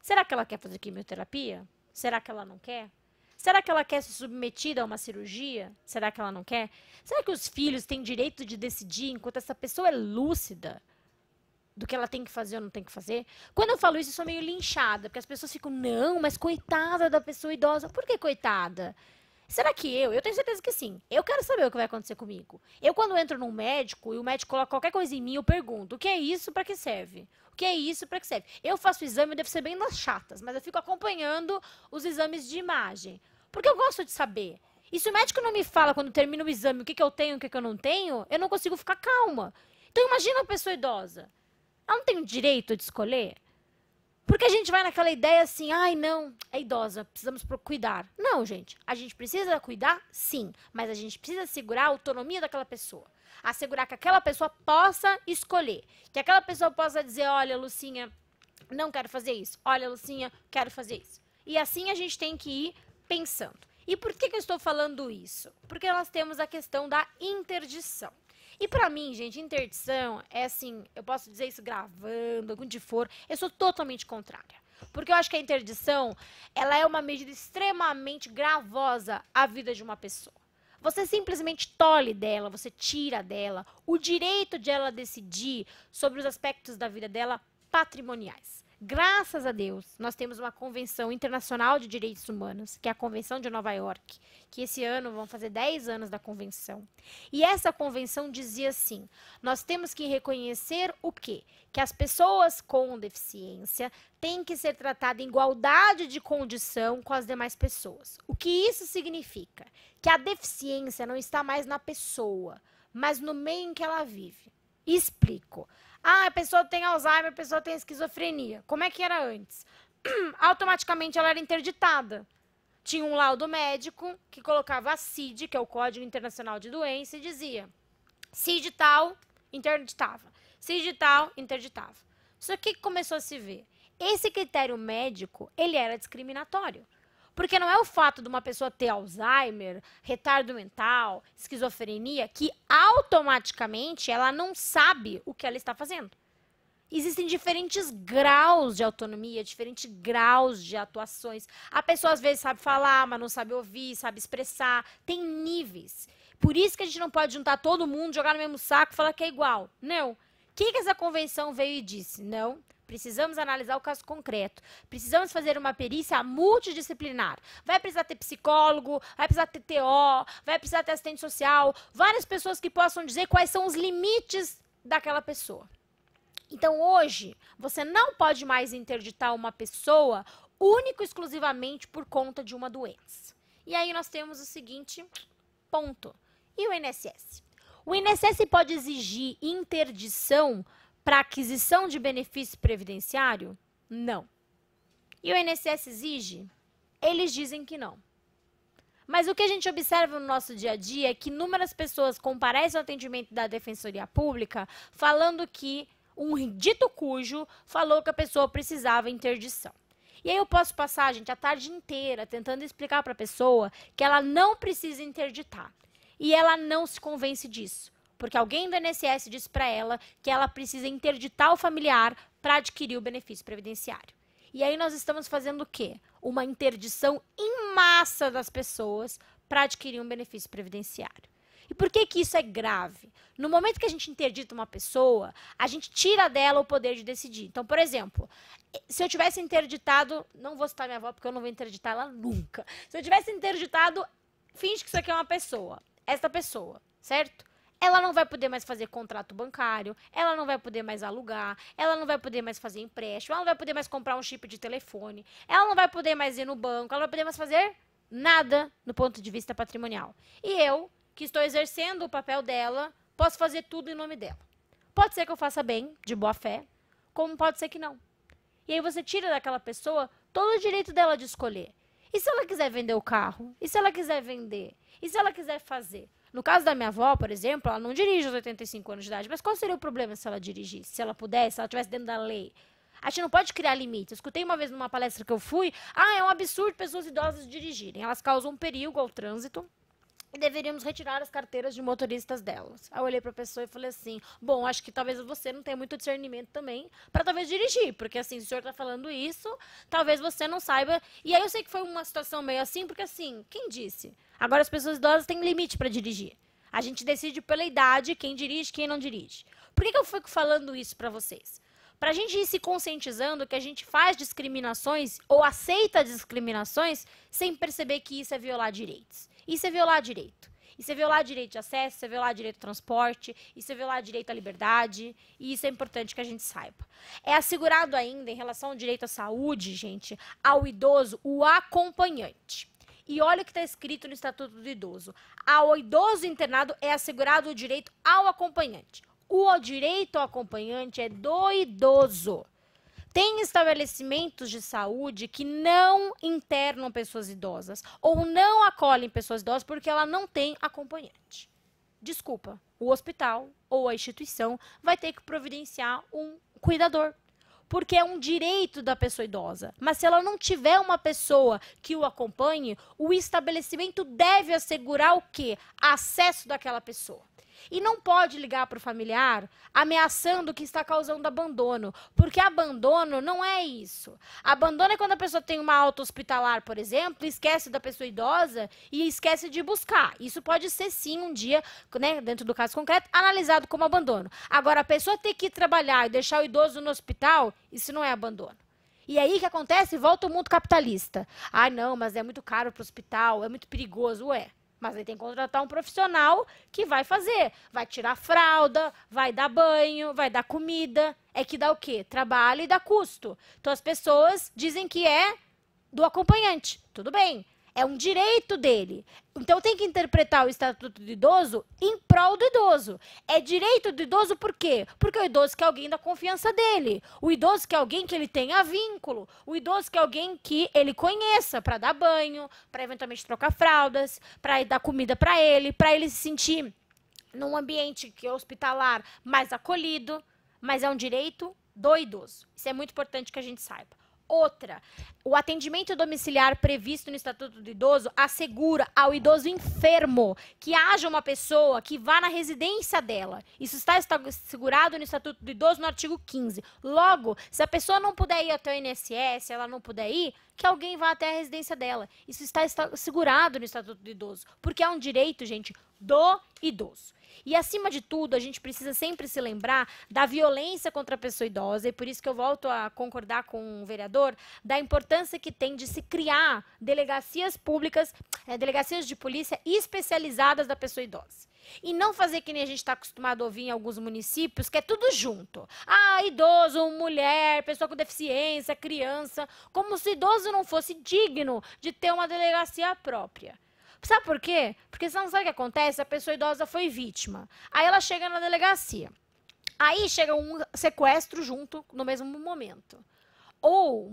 Será que ela quer fazer quimioterapia? Será que ela não quer? Será que ela quer ser submetida a uma cirurgia? Será que ela não quer? Será que os filhos têm direito de decidir enquanto essa pessoa é lúcida do que ela tem que fazer ou não tem que fazer? Quando eu falo isso, eu sou meio linchada, porque as pessoas ficam, não, mas coitada da pessoa idosa. Por que coitada? Será que eu tenho certeza que sim. Eu quero saber o que vai acontecer comigo. Eu, quando entro num médico e o médico coloca qualquer coisa em mim, eu pergunto, o que é isso, para que serve? O que é isso, para que serve? Eu faço o exame, eu devo ser bem das chatas, mas eu fico acompanhando os exames de imagem. Porque eu gosto de saber. E se o médico não me fala quando termina o exame o que eu tenho e o que eu não tenho, eu não consigo ficar calma. Então imagina uma pessoa idosa. Ela não tem o direito de escolher? Porque a gente vai naquela ideia assim, ai não, é idosa, precisamos cuidar. Não, gente, a gente precisa cuidar sim, mas a gente precisa assegurar a autonomia daquela pessoa. Assegurar que aquela pessoa possa escolher. Que aquela pessoa possa dizer, olha, Lucinha, não quero fazer isso. Olha, Lucinha, quero fazer isso. E assim a gente tem que ir pensando. E por que eu estou falando isso? Porque nós temos a questão da interdição. E pra mim, gente, interdição é assim, eu posso dizer isso gravando, onde for, eu sou totalmente contrária. Porque eu acho que a interdição, ela é uma medida extremamente gravosa à vida de uma pessoa. Você simplesmente tolhe dela, você tira dela o direito de ela decidir sobre os aspectos da vida dela patrimoniais. Graças a Deus, nós temos uma Convenção Internacional de Direitos Humanos, que é a Convenção de Nova York, que esse ano vão fazer 10 anos da convenção. E essa convenção dizia assim, nós temos que reconhecer o quê? Que as pessoas com deficiência têm que ser tratadas em igualdade de condição com as demais pessoas. O que isso significa? Que a deficiência não está mais na pessoa, mas no meio em que ela vive. Explico. Ah, a pessoa tem Alzheimer, a pessoa tem esquizofrenia. Como é que era antes? Automaticamente ela era interditada. Tinha um laudo médico que colocava a CID, que é o Código Internacional de Doença, e dizia CID tal, interditava. CID tal, interditava. Só que começou a se ver. Esse critério médico, ele era discriminatório. Porque não é o fato de uma pessoa ter Alzheimer, retardo mental, esquizofrenia, que automaticamente ela não sabe o que ela está fazendo. Existem diferentes graus de autonomia, diferentes graus de atuações. A pessoa às vezes sabe falar, mas não sabe ouvir, sabe expressar. Tem níveis. Por isso que a gente não pode juntar todo mundo, jogar no mesmo saco e falar que é igual. Não. O que essa convenção veio e disse? Não. Precisamos analisar o caso concreto. Precisamos fazer uma perícia multidisciplinar. Vai precisar ter psicólogo, vai precisar ter TO, vai precisar ter assistente social, várias pessoas que possam dizer quais são os limites daquela pessoa. Então, hoje, você não pode mais interditar uma pessoa único e exclusivamente por conta de uma doença. E aí nós temos o seguinte ponto. E o INSS? O INSS pode exigir interdição para aquisição de benefício previdenciário? Não. E o INSS exige? Eles dizem que não. Mas o que a gente observa no nosso dia a dia é que inúmeras pessoas comparecem ao atendimento da Defensoria Pública falando que um dito cujo falou que a pessoa precisava interdição. E aí eu posso passar, gente, a tarde inteira tentando explicar para a pessoa que ela não precisa interditar. E ela não se convence disso. Porque alguém do INSS disse para ela que ela precisa interditar o familiar para adquirir o benefício previdenciário. E aí nós estamos fazendo o quê? Uma interdição em massa das pessoas para adquirir um benefício previdenciário. E por que isso é grave? No momento que a gente interdita uma pessoa, a gente tira dela o poder de decidir. Então, por exemplo, se eu tivesse interditado, não vou citar minha avó porque eu não vou interditar ela nunca. Se eu tivesse interditado, finge que isso aqui é uma pessoa. Esta pessoa, certo? Ela não vai poder mais fazer contrato bancário, ela não vai poder mais alugar, ela não vai poder mais fazer empréstimo, ela não vai poder mais comprar um chip de telefone, ela não vai poder mais ir no banco, ela não vai poder mais fazer nada no ponto de vista patrimonial. E eu, que estou exercendo o papel dela, posso fazer tudo em nome dela. Pode ser que eu faça bem, de boa fé, como pode ser que não. E aí você tira daquela pessoa todo o direito dela de escolher. E se ela quiser vender o carro? E se ela quiser vender? E se ela quiser fazer? No caso da minha avó, por exemplo, ela não dirige aos 85 anos de idade, mas qual seria o problema se ela dirigisse? Se ela pudesse, se ela estivesse dentro da lei? A gente não pode criar limites. Eu escutei uma vez numa palestra que eu fui, é um absurdo pessoas idosas dirigirem. Elas causam um perigo ao trânsito e deveríamos retirar as carteiras de motoristas delas. Aí eu olhei para a pessoa e falei assim, bom, acho que talvez você não tenha muito discernimento também para talvez dirigir, porque assim, se o senhor está falando isso, talvez você não saiba. E aí eu sei que foi uma situação meio assim, porque assim, quem disse? Agora as pessoas idosas têm limite para dirigir. A gente decide pela idade quem dirige, quem não dirige. Por que eu fico falando isso para vocês? Para a gente ir se conscientizando que a gente faz discriminações ou aceita discriminações sem perceber que isso é violar direitos. Isso é violar direito. Isso é violar direito de acesso, isso é violar direito de transporte, isso é violar direito à liberdade, e isso é importante que a gente saiba. É assegurado ainda, em relação ao direito à saúde, gente, ao idoso, o acompanhante. E olha o que está escrito no Estatuto do Idoso. Ao idoso internado é assegurado o direito ao acompanhante. O direito ao acompanhante é do idoso. Tem estabelecimentos de saúde que não internam pessoas idosas ou não acolhem pessoas idosas porque ela não tem acompanhante. Desculpa, o hospital ou a instituição vai ter que providenciar um cuidador, porque é um direito da pessoa idosa. Mas se ela não tiver uma pessoa que o acompanhe, o estabelecimento deve assegurar o quê? Acesso daquela pessoa. E não pode ligar para o familiar ameaçando que está causando abandono, porque abandono não é isso. Abandono é quando a pessoa tem uma alta hospitalar, por exemplo, esquece da pessoa idosa e esquece de buscar. Isso pode ser, sim, um dia, né, dentro do caso concreto, analisado como abandono. Agora, a pessoa ter que ir trabalhar e deixar o idoso no hospital, isso não é abandono. E aí o que acontece? Volta o mundo capitalista. Ah, não, mas é muito caro para o hospital, é muito perigoso. Ué, mas aí tem que contratar um profissional que vai fazer. Vai tirar a fralda, vai dar banho, vai dar comida. É que dá o quê? Trabalho e dá custo. Então as pessoas dizem que é do acompanhante. Tudo bem. É um direito dele. Então tem que interpretar o Estatuto do Idoso em prol do idoso. É direito do idoso por quê? Porque o idoso quer alguém da confiança dele. O idoso quer alguém que ele tenha vínculo. O idoso quer alguém que ele conheça para dar banho, para eventualmente trocar fraldas, para dar comida para ele se sentir num ambiente que é hospitalar mais acolhido. Mas é um direito do idoso. Isso é muito importante que a gente saiba. Outra, o atendimento domiciliar previsto no Estatuto do Idoso assegura ao idoso enfermo que haja uma pessoa que vá na residência dela. Isso está assegurado no Estatuto do Idoso no artigo 15. Logo, se a pessoa não puder ir até o INSS, ela não puder ir, que alguém vá até a residência dela. Isso está assegurado no Estatuto do Idoso, porque é um direito, gente, do idoso. E, acima de tudo, a gente precisa sempre se lembrar da violência contra a pessoa idosa, e por isso que eu volto a concordar com o vereador, da importância que tem de se criar delegacias públicas, delegacias de polícia especializadas da pessoa idosa. E não fazer que nem a gente está acostumado a ouvir em alguns municípios, que é tudo junto. Ah, idoso, mulher, pessoa com deficiência, criança, como se o idoso não fosse digno de ter uma delegacia própria. Sabe por quê? Porque você não sabe o que acontece? A pessoa idosa foi vítima. Aí ela chega na delegacia. Aí chega um sequestro junto no mesmo momento. Ou,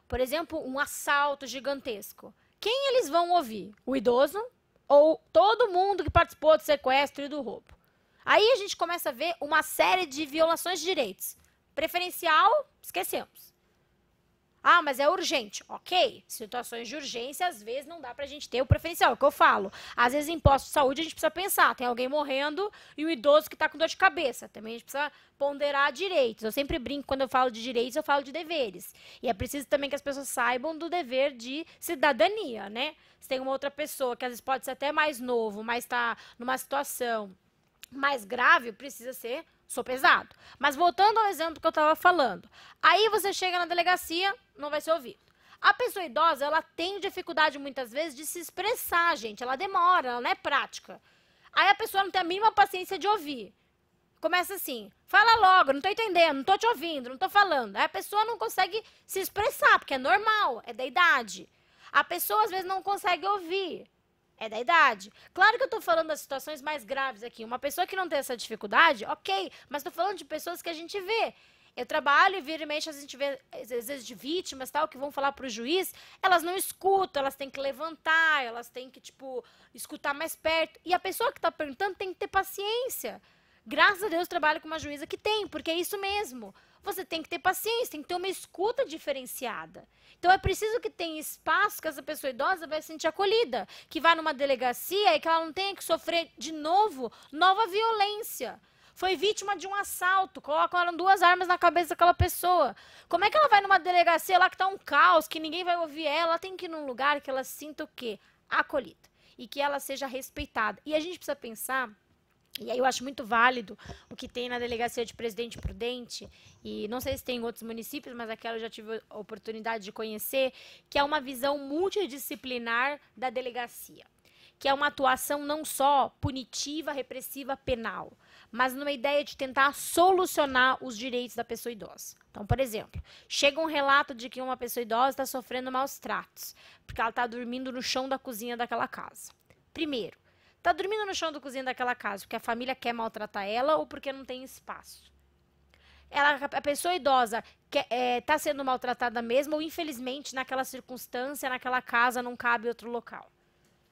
por exemplo, um assalto gigantesco. Quem eles vão ouvir? O idoso ou todo mundo que participou do sequestro e do roubo? Aí a gente começa a ver uma série de violações de direitos. Preferencial, esquecemos. Ah, mas é urgente. Ok, situações de urgência, às vezes não dá pra gente ter o preferencial, é o que eu falo. Às vezes, em imposto de saúde, a gente precisa pensar. Tem alguém morrendo e o idoso que tá com dor de cabeça. Também a gente precisa ponderar direitos. Eu sempre brinco, quando eu falo de direitos, eu falo de deveres. E é preciso também que as pessoas saibam do dever de cidadania, né? Se tem uma outra pessoa que às vezes pode ser até mais novo, mas tá numa situação mais grave, precisa ser sopesado. Mas voltando ao exemplo que eu estava falando. Aí você chega na delegacia, não vai ser ouvido. A pessoa idosa, ela tem dificuldade muitas vezes de se expressar, gente. Ela demora, ela não é prática. Aí a pessoa não tem a mínima paciência de ouvir. Começa assim, fala logo, não tô entendendo, não tô te ouvindo, não tô falando. Aí a pessoa não consegue se expressar, porque é normal, é da idade. A pessoa às vezes não consegue ouvir. É da idade. Claro que eu tô falando das situações mais graves aqui. Uma pessoa que não tem essa dificuldade, ok. Mas tô falando de pessoas que a gente vê. Eu trabalho e vira e mexe, a gente vê, às vezes, de vítimas, tal, que vão falar pro juiz, elas não escutam, elas têm que levantar, elas têm que, tipo, escutar mais perto. E a pessoa que tá perguntando tem que ter paciência. Graças a Deus eu trabalho com uma juíza que tem, porque é isso mesmo. Você tem que ter paciência, tem que ter uma escuta diferenciada. Então é preciso que tenha espaço que essa pessoa idosa vai se sentir acolhida, que vá numa delegacia e que ela não tenha que sofrer de novo nova violência. Foi vítima de um assalto, colocaram 2 armas na cabeça daquela pessoa. Como é que ela vai numa delegacia lá que tá um caos, que ninguém vai ouvir ela? Ela tem que ir num lugar que ela sinta o quê? Acolhida. E que ela seja respeitada. E a gente precisa pensar, e aí eu acho muito válido o que tem na delegacia de Presidente Prudente, e não sei se tem em outros municípios, mas aquela eu já tive a oportunidade de conhecer, que é uma visão multidisciplinar da delegacia, que é uma atuação não só punitiva, repressiva, penal, mas numa ideia de tentar solucionar os direitos da pessoa idosa. Então, por exemplo, chega um relato de que uma pessoa idosa está sofrendo maus tratos, porque ela está dormindo no chão da cozinha daquela casa. Primeiro, está dormindo no chão da cozinha daquela casa porque a família quer maltratar ela ou porque não tem espaço. A pessoa idosa está sendo maltratada mesmo ou, infelizmente, naquela circunstância, naquela casa, não cabe outro local.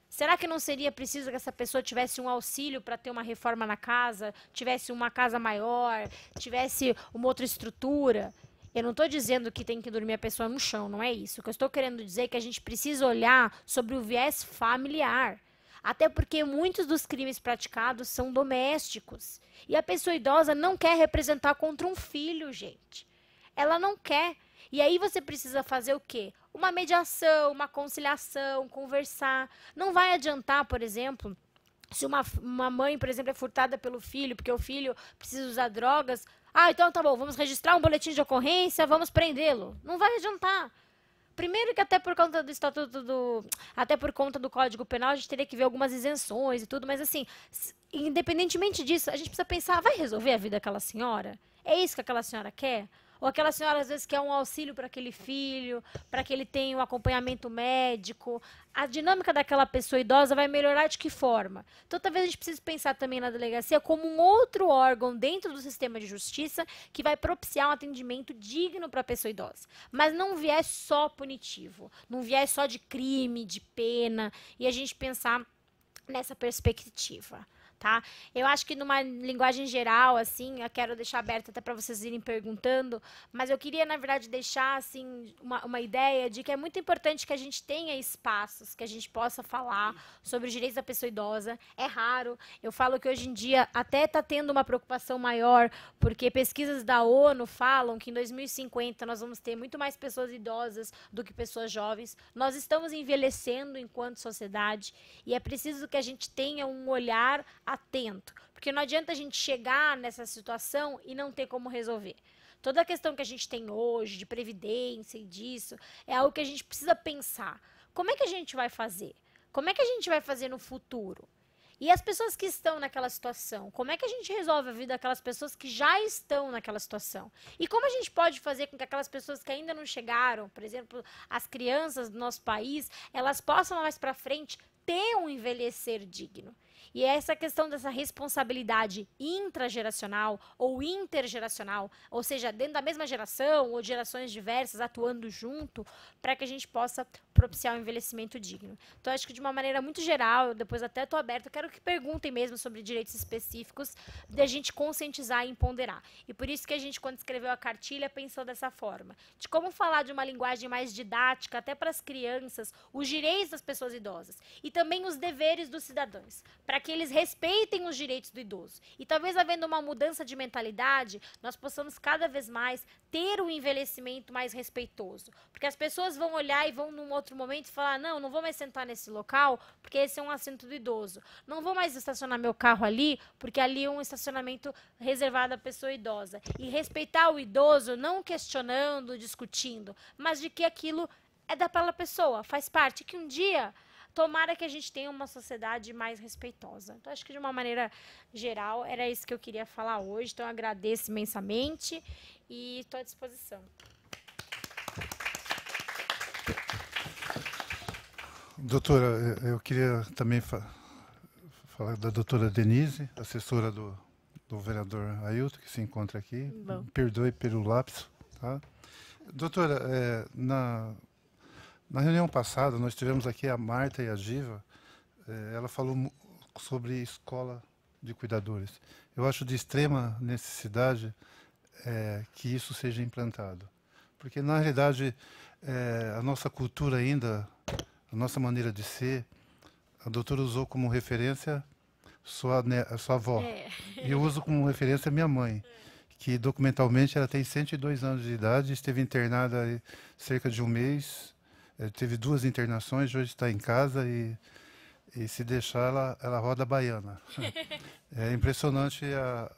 Será que não seria preciso que essa pessoa tivesse um auxílio para ter uma reforma na casa, tivesse uma casa maior, tivesse uma outra estrutura? Eu não estou dizendo que tem que dormir a pessoa no chão, não é isso. O que eu estou querendo dizer é que a gente precisa olhar sobre o viés familiar. Até porque muitos dos crimes praticados são domésticos. E a pessoa idosa não quer representar contra um filho, gente. Ela não quer. E aí você precisa fazer o quê? Uma mediação, uma conciliação, conversar. Não vai adiantar, por exemplo, se uma mãe, por exemplo, é furtada pelo filho, porque o filho precisa usar drogas. Ah, então tá bom, vamos registrar um boletim de ocorrência, vamos prendê-lo. Não vai adiantar. Primeiro que até por conta do estatuto até por conta do Código Penal, a gente teria que ver algumas isenções e tudo, mas assim, independentemente disso, a gente precisa pensar, vai resolver a vida daquela senhora? É isso que aquela senhora quer? Ou aquela senhora, às vezes, quer um auxílio para aquele filho, para que ele tenha um acompanhamento médico. A dinâmica daquela pessoa idosa vai melhorar de que forma? Então, talvez a gente precise pensar também na delegacia como um outro órgão dentro do sistema de justiça que vai propiciar um atendimento digno para a pessoa idosa. Mas não um viés só punitivo, não um viés só de crime, de pena, e a gente pensar nessa perspectiva. Tá? Eu acho que numa linguagem geral, assim, eu quero deixar aberto até para vocês irem perguntando, mas eu queria, na verdade, deixar assim, uma ideia de que é muito importante que a gente tenha espaços, que a gente possa falar sobre os direitos da pessoa idosa. É raro, eu falo que hoje em dia até está tendo uma preocupação maior, porque pesquisas da ONU falam que em 2050 nós vamos ter muito mais pessoas idosas do que pessoas jovens. Nós estamos envelhecendo enquanto sociedade e é preciso que a gente tenha um olhar atento, porque não adianta a gente chegar nessa situação e não ter como resolver. Toda a questão que a gente tem hoje de previdência e disso é algo que a gente precisa pensar. Como é que a gente vai fazer? Como é que a gente vai fazer no futuro? E as pessoas que estão naquela situação, como é que a gente resolve a vida daquelas pessoas que já estão naquela situação? E como a gente pode fazer com que aquelas pessoas que ainda não chegaram, por exemplo, as crianças do nosso país, elas possam mais para frente ter um envelhecer digno? E é essa questão dessa responsabilidade intrageracional ou intergeracional, ou seja, dentro da mesma geração ou gerações diversas atuando junto, para que a gente possa propiciar um envelhecimento digno. Então, acho que de uma maneira muito geral, eu depois até estou aberta, eu quero que perguntem mesmo sobre direitos específicos, de a gente conscientizar e empoderar. E por isso que a gente, quando escreveu a cartilha, pensou dessa forma, de como falar de uma linguagem mais didática, até para as crianças, os direitos das pessoas idosas, e também os deveres dos cidadãos, para que eles respeitem os direitos do idoso. E talvez havendo uma mudança de mentalidade, nós possamos cada vez mais ter um envelhecimento mais respeitoso. Porque as pessoas vão olhar e vão num outro momento e falar, não vou mais sentar nesse local, porque esse é um assento do idoso. Não vou mais estacionar meu carro ali, porque ali é um estacionamento reservado à pessoa idosa. E respeitar o idoso, não questionando, discutindo, mas de que aquilo é daquela pessoa, faz parte, que um dia tomara que a gente tenha uma sociedade mais respeitosa. Então, acho que de uma maneira geral, era isso que eu queria falar hoje. Então, eu agradeço imensamente e estou à disposição. Doutora, eu queria também falar da doutora Denise, assessora do vereador Ailton, que se encontra aqui. Bom. Perdoe pelo lapso. Tá? Doutora, na reunião passada, nós tivemos aqui a Marta e a Giva. Ela falou sobre escola de cuidadores. Eu acho de extrema necessidade que isso seja implantado. Porque, na realidade, a nossa cultura ainda, a nossa maneira de ser, a doutora usou como referência sua avó. E eu uso como referência a minha mãe, que documentalmente ela tem 102 anos de idade, esteve internada há cerca de um mês, teve 2 internações, hoje está em casa e se deixar ela roda a baiana. É impressionante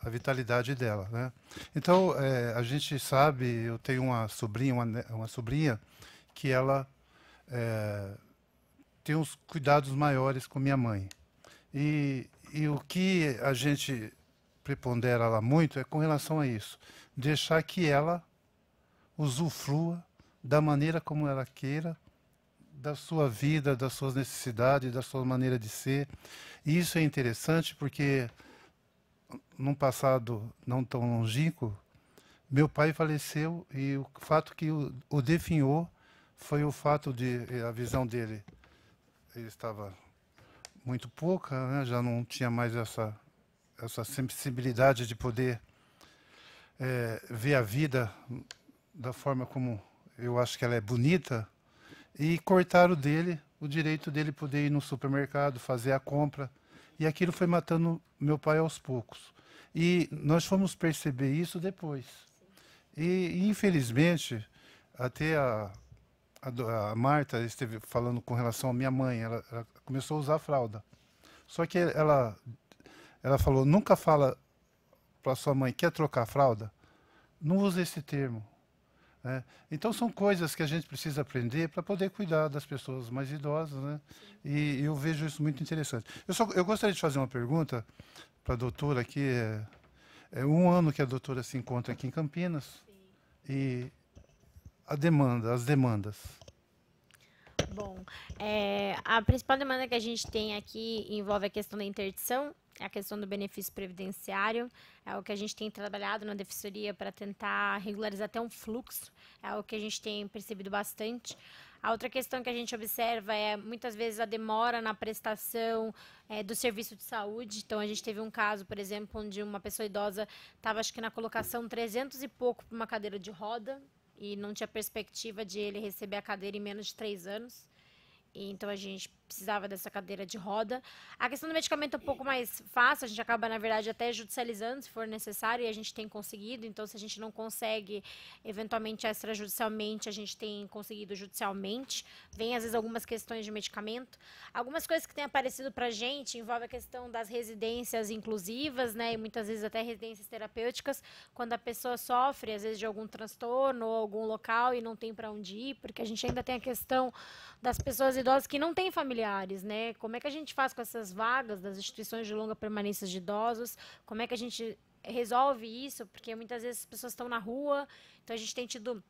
a vitalidade dela, né? Então, a gente sabe, eu tenho uma sobrinha que ela tem uns cuidados maiores com minha mãe. E o que a gente prepondera lá muito é com relação a isso. Deixar que ela usufrua da maneira como ela queira, da sua vida, das suas necessidades, da sua maneira de ser. E isso é interessante porque, num passado não tão longínquo, meu pai faleceu e o fato que o definhou foi o fato de a visão dele, ele estava muito pouca, né? Já não tinha mais essa sensibilidade de poder ver a vida da forma como eu acho que ela é bonita, e cortaram dele o direito dele poder ir no supermercado, fazer a compra. E aquilo foi matando meu pai aos poucos. E nós fomos perceber isso depois. E infelizmente, até a Marta esteve falando com relação à minha mãe, ela começou a usar fralda. Só que ela falou, nunca fala para sua mãe, quer trocar a fralda? Não usa esse termo. Né? Então são coisas que a gente precisa aprender para poder cuidar das pessoas mais idosas, né? E eu vejo isso muito interessante. Eu gostaria de fazer uma pergunta para a doutora aqui. É 1 ano que a doutora se encontra aqui em Campinas. Sim. E as demandas. Bom, a principal demanda que a gente tem aqui envolve a questão da interdição, a questão do benefício previdenciário, é o que a gente tem trabalhado na defensoria para tentar regularizar até um fluxo, é o que a gente tem percebido bastante. A outra questão que a gente observa é, muitas vezes, a demora na prestação do serviço de saúde. Então, a gente teve um caso, por exemplo, onde uma pessoa idosa estava, acho que na colocação 300 e pouco para uma cadeira de roda, e não tinha perspectiva de ele receber a cadeira em menos de 3 anos. E então a gente precisava dessa cadeira de roda. A questão do medicamento é um pouco mais fácil, a gente acaba, na verdade, até judicializando, se for necessário, e a gente tem conseguido. Então, se a gente não consegue, eventualmente, extrajudicialmente, a gente tem conseguido judicialmente. Vem, às vezes, algumas questões de medicamento. Algumas coisas que têm aparecido para a gente envolve a questão das residências inclusivas, né, e muitas vezes até residências terapêuticas, quando a pessoa sofre, às vezes, de algum transtorno ou algum local e não tem para onde ir, porque a gente ainda tem a questão das pessoas idosas que não têm familiares, né? Como é que a gente faz com essas vagas das instituições de longa permanência de idosos? Como é que a gente resolve isso? Porque muitas vezes as pessoas estão na rua, então a gente tem tido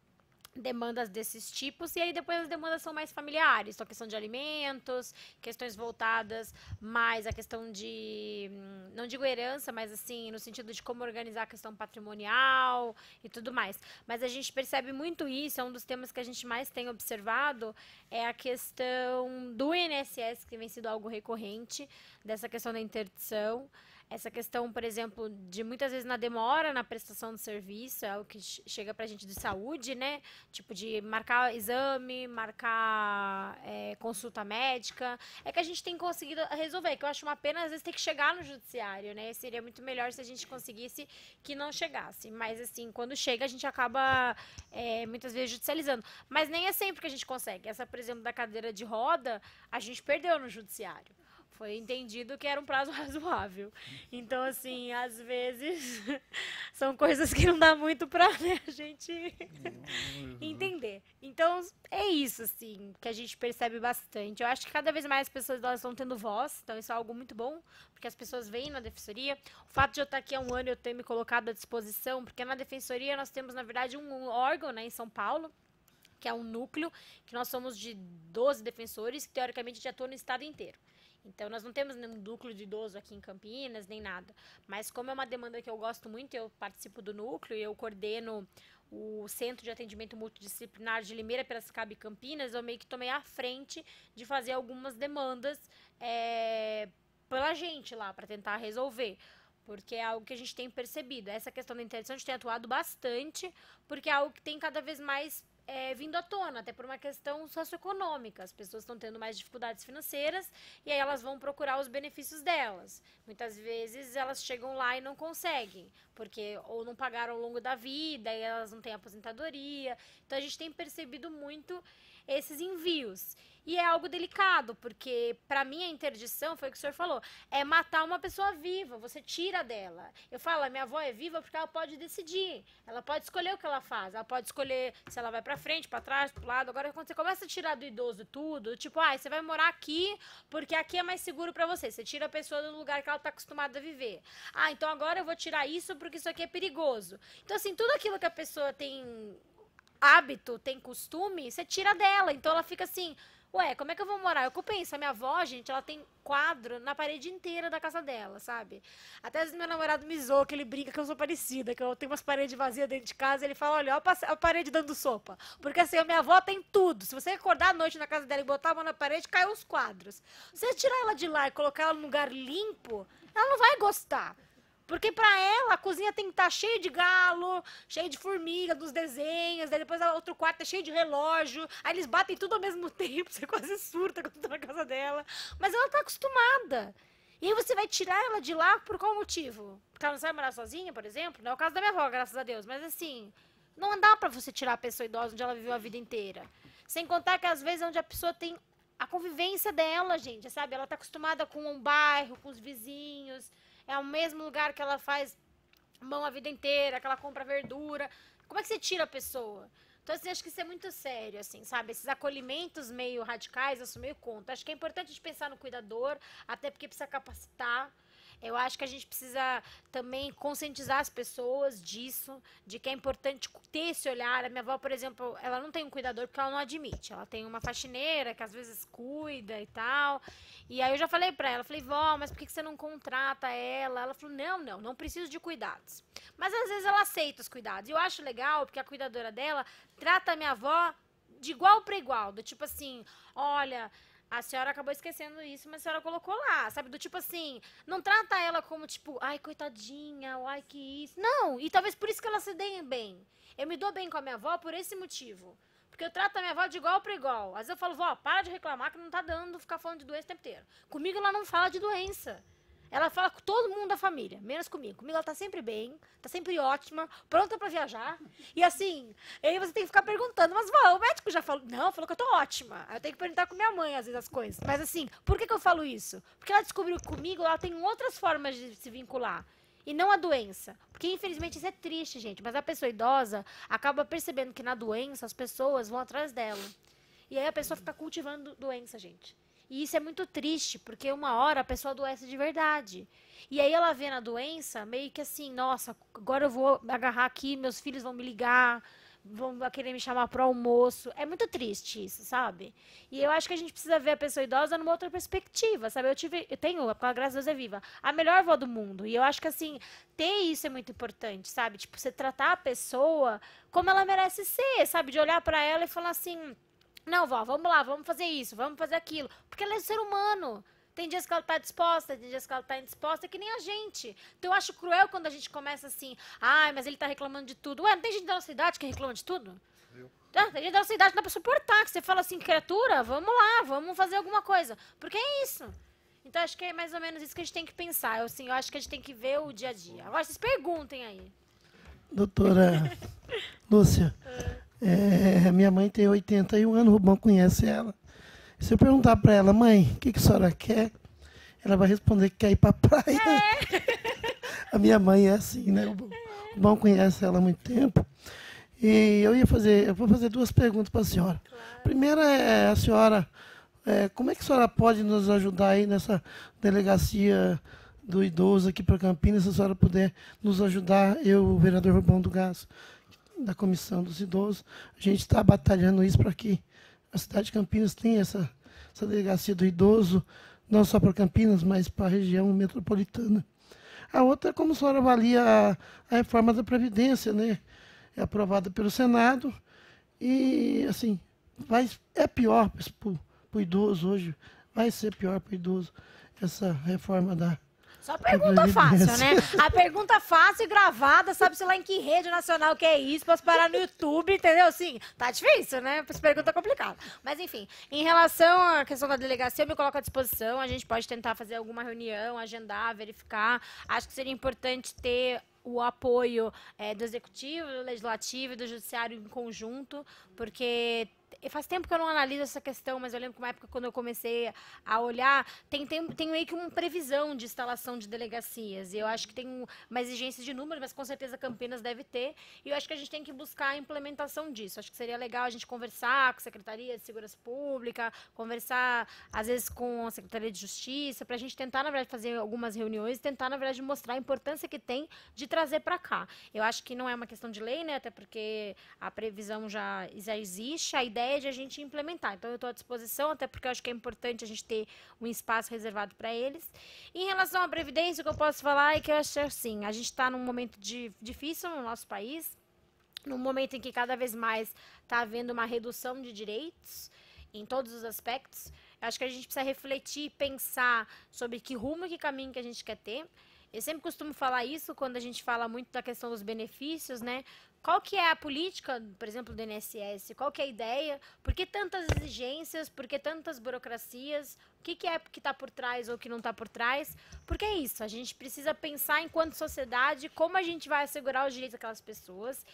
demandas desses tipos, e aí depois as demandas são mais familiares, então a questão de alimentos, questões voltadas mais à questão de, não digo herança, mas assim, no sentido de como organizar a questão patrimonial e tudo mais. Mas a gente percebe muito isso, é um dos temas que a gente mais tem observado, é a questão do INSS, que vem sido algo recorrente, dessa questão da interdição. Essa questão, por exemplo, de muitas vezes na demora na prestação do serviço, é o que chega para a gente de saúde, né? Tipo, de marcar exame, marcar consulta médica. É que a gente tem conseguido resolver, que eu acho uma pena, às vezes, ter que chegar no judiciário, né? Seria muito melhor se a gente conseguisse que não chegasse. Mas, assim, quando chega, a gente acaba, muitas vezes, judicializando. Mas nem é sempre que a gente consegue. Essa, por exemplo, da cadeira de roda, a gente perdeu no judiciário. Foi entendido que era um prazo razoável. Então, assim, às vezes, são coisas que não dá muito para, né, a gente entender. Então, é isso, assim, que a gente percebe bastante. Eu acho que cada vez mais as pessoas estão tendo voz, então isso é algo muito bom, porque as pessoas vêm na defensoria. O fato de eu estar aqui há 1 ano e eu ter me colocado à disposição, porque na defensoria nós temos, na verdade, um órgão, né, em São Paulo, que é um núcleo, que nós somos de 12 defensores, que teoricamente já atuam no estado inteiro. Então, nós não temos nenhum núcleo de idoso aqui em Campinas, nem nada. Mas como é uma demanda que eu gosto muito, eu participo do núcleo e eu coordeno o Centro de Atendimento Multidisciplinar de Limeira, Piracicaba e Campinas, eu meio que tomei à frente de fazer algumas demandas pela gente lá, para tentar resolver. Porque é algo que a gente tem percebido. Essa questão da interdição a gente tem atuado bastante, porque é algo que tem cada vez mais vindo à tona, até por uma questão socioeconômica. As pessoas estão tendo mais dificuldades financeiras e aí elas vão procurar os benefícios delas. Muitas vezes elas chegam lá e não conseguem, porque ou não pagaram ao longo da vida e elas não têm aposentadoria. Então a gente tem percebido muito esses envios. E é algo delicado, porque para mim a interdição, foi o que o senhor falou, é matar uma pessoa viva, você tira dela. Eu falo, a minha avó é viva porque ela pode decidir, ela pode escolher o que ela faz, ela pode escolher se ela vai para frente, para trás, para o lado. Agora, quando você começa a tirar do idoso tudo, tipo, você vai morar aqui porque aqui é mais seguro para você. Você tira a pessoa do lugar que ela está acostumada a viver. Então agora eu vou tirar isso porque isso aqui é perigoso. Então, assim, tudo aquilo que a pessoa tem hábito, tem costume, você tira dela. Então ela fica assim, ué, como é que eu vou morar? Eu penso, a minha avó, gente, ela tem quadro na parede inteira da casa dela, sabe? Até às vezes meu namorado me zoa, que ele brinca que eu sou parecida, que eu tenho umas paredes vazias dentro de casa, ele fala, olha, a parede dando sopa. Porque assim, a minha avó tem tudo. Se você acordar à noite na casa dela e botar a mão na parede, cai os quadros. Se você tirar ela de lá e colocar ela num lugar limpo, ela não vai gostar. Porque pra ela, a cozinha tem que estar cheia de galo, cheia de formiga, dos desenhos, daí depois o outro quarto é cheio de relógio, aí eles batem tudo ao mesmo tempo, você quase surta quando tá na casa dela. Mas ela tá acostumada. E aí você vai tirar ela de lá por qual motivo? Porque ela não sabe morar sozinha, por exemplo? Não é o caso da minha avó, graças a Deus. Mas assim, não dá pra você tirar a pessoa idosa onde ela viveu a vida inteira. Sem contar que às vezes é onde a pessoa tem a convivência dela, gente, sabe? Ela tá acostumada com um bairro, com os vizinhos. É o mesmo lugar que ela faz mão a vida inteira, que ela compra verdura. Como é que você tira a pessoa? Então, assim, acho que isso é muito sério, assim, sabe? Esses acolhimentos meio radicais, isso meio conta. Acho que é importante a gente pensar no cuidador, até porque precisa capacitar. Eu acho que a gente precisa também conscientizar as pessoas disso, de que é importante ter esse olhar. A minha avó, por exemplo, ela não tem um cuidador porque ela não admite. Ela tem uma faxineira que às vezes cuida e tal. E aí eu já falei pra ela, falei, vó, mas por que você não contrata ela? Ela falou, não preciso de cuidados. Mas às vezes ela aceita os cuidados. E eu acho legal, porque a cuidadora dela trata a minha avó de igual para igual. Do tipo assim, olha, a senhora acabou esquecendo isso, mas a senhora colocou lá, sabe? Do tipo assim, não trata ela como tipo, ai, coitadinha, ai, que isso. Não, e talvez por isso que ela se dê bem. Eu me dou bem com a minha avó por esse motivo. Porque eu trato a minha avó de igual para igual. Às vezes eu falo, vó, para de reclamar que não tá dando ficar falando de doença o tempo inteiro. Comigo ela não fala de doença. Ela fala com todo mundo da família, menos comigo. Comigo ela tá sempre bem, tá sempre ótima, pronta pra viajar. E assim, aí você tem que ficar perguntando, mas vó, o médico já falou? Não, falou que eu tô ótima. Aí eu tenho que perguntar com minha mãe, às vezes, as coisas. Mas assim, por que eu falo isso? Porque ela descobriu que comigo ela tem outras formas de se vincular. E não a doença. Porque, infelizmente, isso é triste, gente. Mas a pessoa idosa acaba percebendo que na doença as pessoas vão atrás dela. E aí a pessoa fica cultivando doença, gente. E isso é muito triste, porque uma hora a pessoa adoece de verdade. E aí ela vê na doença meio que assim, nossa, agora eu vou me agarrar aqui, meus filhos vão me ligar, vão querer me chamar pro almoço. É muito triste isso, sabe? E eu acho que a gente precisa ver a pessoa idosa numa outra perspectiva, sabe? Eu tenho, graças a Deus é viva, a melhor avó do mundo. E eu acho que assim, ter isso é muito importante, sabe? Tipo, você tratar a pessoa como ela merece ser, sabe? De olhar pra ela e falar assim, não, vó, vamos lá, vamos fazer isso, vamos fazer aquilo. Porque ela é um ser humano. Tem dias que ela tá disposta, tem dias que ela tá indisposta, que nem a gente. Então eu acho cruel quando a gente começa assim, ai, mas ele tá reclamando de tudo. Ué, não tem gente da nossa idade que reclama de tudo? Tem gente da nossa idade que dá pra suportar, que você fala assim, criatura, vamos lá, vamos fazer alguma coisa. Porque é isso. Então acho que é mais ou menos isso que a gente tem que pensar. Eu acho que a gente tem que ver o dia a dia. Agora vocês perguntem aí. Doutora Lúcia, minha mãe tem 81 anos, o Rubão conhece ela. Se eu perguntar para ela, mãe, o que a senhora quer? Ela vai responder que quer ir para a praia. A minha mãe é assim, né? O Rubão conhece ela há muito tempo. E eu vou fazer duas perguntas para a senhora. Claro. Primeira é a senhora, como é que a senhora pode nos ajudar aí nessa delegacia do idoso aqui para Campinas, se a senhora puder nos ajudar, eu, o vereador Rubão do Gás, da Comissão dos Idosos, a gente está batalhando isso para que a cidade de Campinas tenha essa delegacia do idoso, não só para Campinas, mas para a região metropolitana. A outra é como a senhora avalia a reforma da Previdência, né? É aprovada pelo Senado e, assim, é pior para o idoso hoje, vai ser pior para o idoso essa reforma da Só pergunta fácil, né? A pergunta fácil e gravada, sabe-se lá em que rede nacional que é isso, posso parar no YouTube, entendeu? Assim, tá difícil, né? Essa pergunta é complicada. Mas, enfim, em relação à questão da delegacia, eu me coloco à disposição, a gente pode tentar fazer alguma reunião, agendar, verificar. Acho que seria importante ter o apoio do Executivo, do Legislativo e do Judiciário em conjunto, porque faz tempo que eu não analiso essa questão, mas eu lembro que uma época, quando eu comecei a olhar, tem meio que uma previsão de instalação de delegacias. E eu acho que tem uma exigência de número, mas com certeza Campinas deve ter. E eu acho que a gente tem que buscar a implementação disso. Acho que seria legal a gente conversar com a Secretaria de Segurança Pública, conversar, às vezes, com a Secretaria de Justiça, para a gente tentar, na verdade, fazer algumas reuniões e tentar, na verdade, mostrar a importância que tem de trazer para cá. Eu acho que não é uma questão de lei, né? Até porque a previsão já existe, a ideia de a gente implementar. Então, eu estou à disposição, até porque eu acho que é importante a gente ter um espaço reservado para eles. Em relação à Previdência, o que eu posso falar é que eu acho assim, a gente está num momento difícil no nosso país, num momento em que cada vez mais está havendo uma redução de direitos em todos os aspectos. Eu acho que a gente precisa refletir e pensar sobre que rumo e que caminho que a gente quer ter. Eu sempre costumo falar isso quando a gente fala muito da questão dos benefícios, né? Qual que é a política, por exemplo, do INSS? Qual que é a ideia? Por que tantas exigências? Por que tantas burocracias? O que é que está por trás ou que não está por trás? Porque é isso, a gente precisa pensar enquanto sociedade como a gente vai assegurar os direitos daquelas pessoas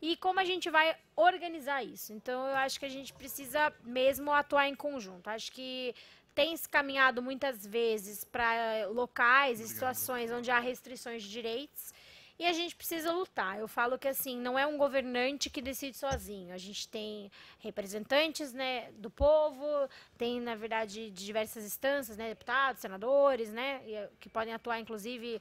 e como a gente vai organizar isso. Então, eu acho que a gente precisa mesmo atuar em conjunto. Acho que tem se caminhado muitas vezes para locais e situações onde há restrições de direitos e a gente precisa lutar. Eu falo que assim, não é um governante que decide sozinho. A gente tem representantes, né, do povo, tem, na verdade, de diversas instâncias, né, deputados, senadores, né, que podem atuar, inclusive,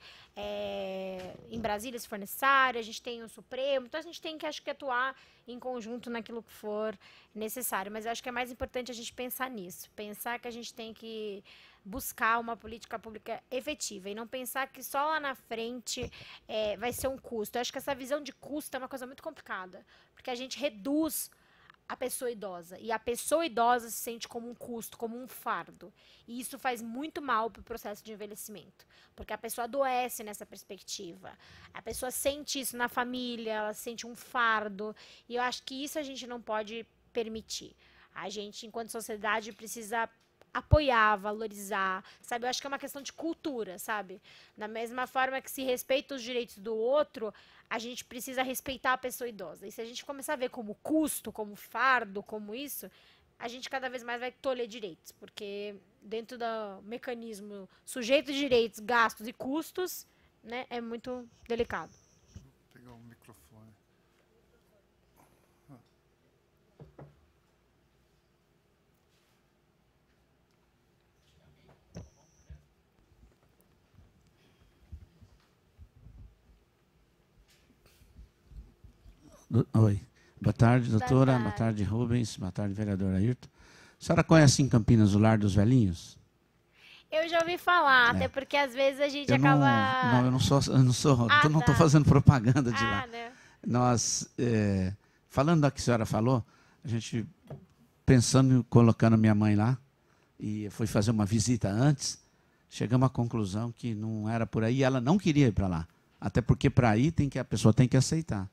em Brasília, se for necessário. A gente tem o Supremo. Então, a gente tem que, acho que, atuar em conjunto naquilo que for necessário. Mas eu acho que é mais importante a gente pensar nisso. Pensar que a gente tem que buscar uma política pública efetiva e não pensar que só lá na frente vai ser um custo. Eu acho que essa visão de custo é uma coisa muito complicada, porque a gente reduz a pessoa idosa, e a pessoa idosa se sente como um custo, como um fardo, e isso faz muito mal para o processo de envelhecimento, porque a pessoa adoece nessa perspectiva, a pessoa sente isso na família, ela sente um fardo, e eu acho que isso a gente não pode permitir. A gente, enquanto sociedade, precisa apoiar, valorizar, sabe? Eu acho que é uma questão de cultura, sabe? Da mesma forma que se respeita os direitos do outro, a gente precisa respeitar a pessoa idosa. E se a gente começar a ver como custo, como fardo, como isso, a gente cada vez mais vai tolher direitos, porque dentro do mecanismo sujeito de direitos, gastos e custos, né, é muito delicado. Deixa eu pegar o microfone. Oi. Boa tarde, doutora. tarde. Boa tarde, Rubens. Boa tarde, vereador Ayrton. A senhora conhece em Campinas o Lar dos Velhinhos? Eu já ouvi falar, até porque às vezes a gente acaba... Não, eu não estou tá. fazendo propaganda de lá. né? Nós, falando da que a senhora falou, a gente pensando em colocando minha mãe lá, e fui fazer uma visita antes, chegamos à conclusão que não era por aí, ela não queria ir para lá. Até porque para ir a pessoa tem que aceitar.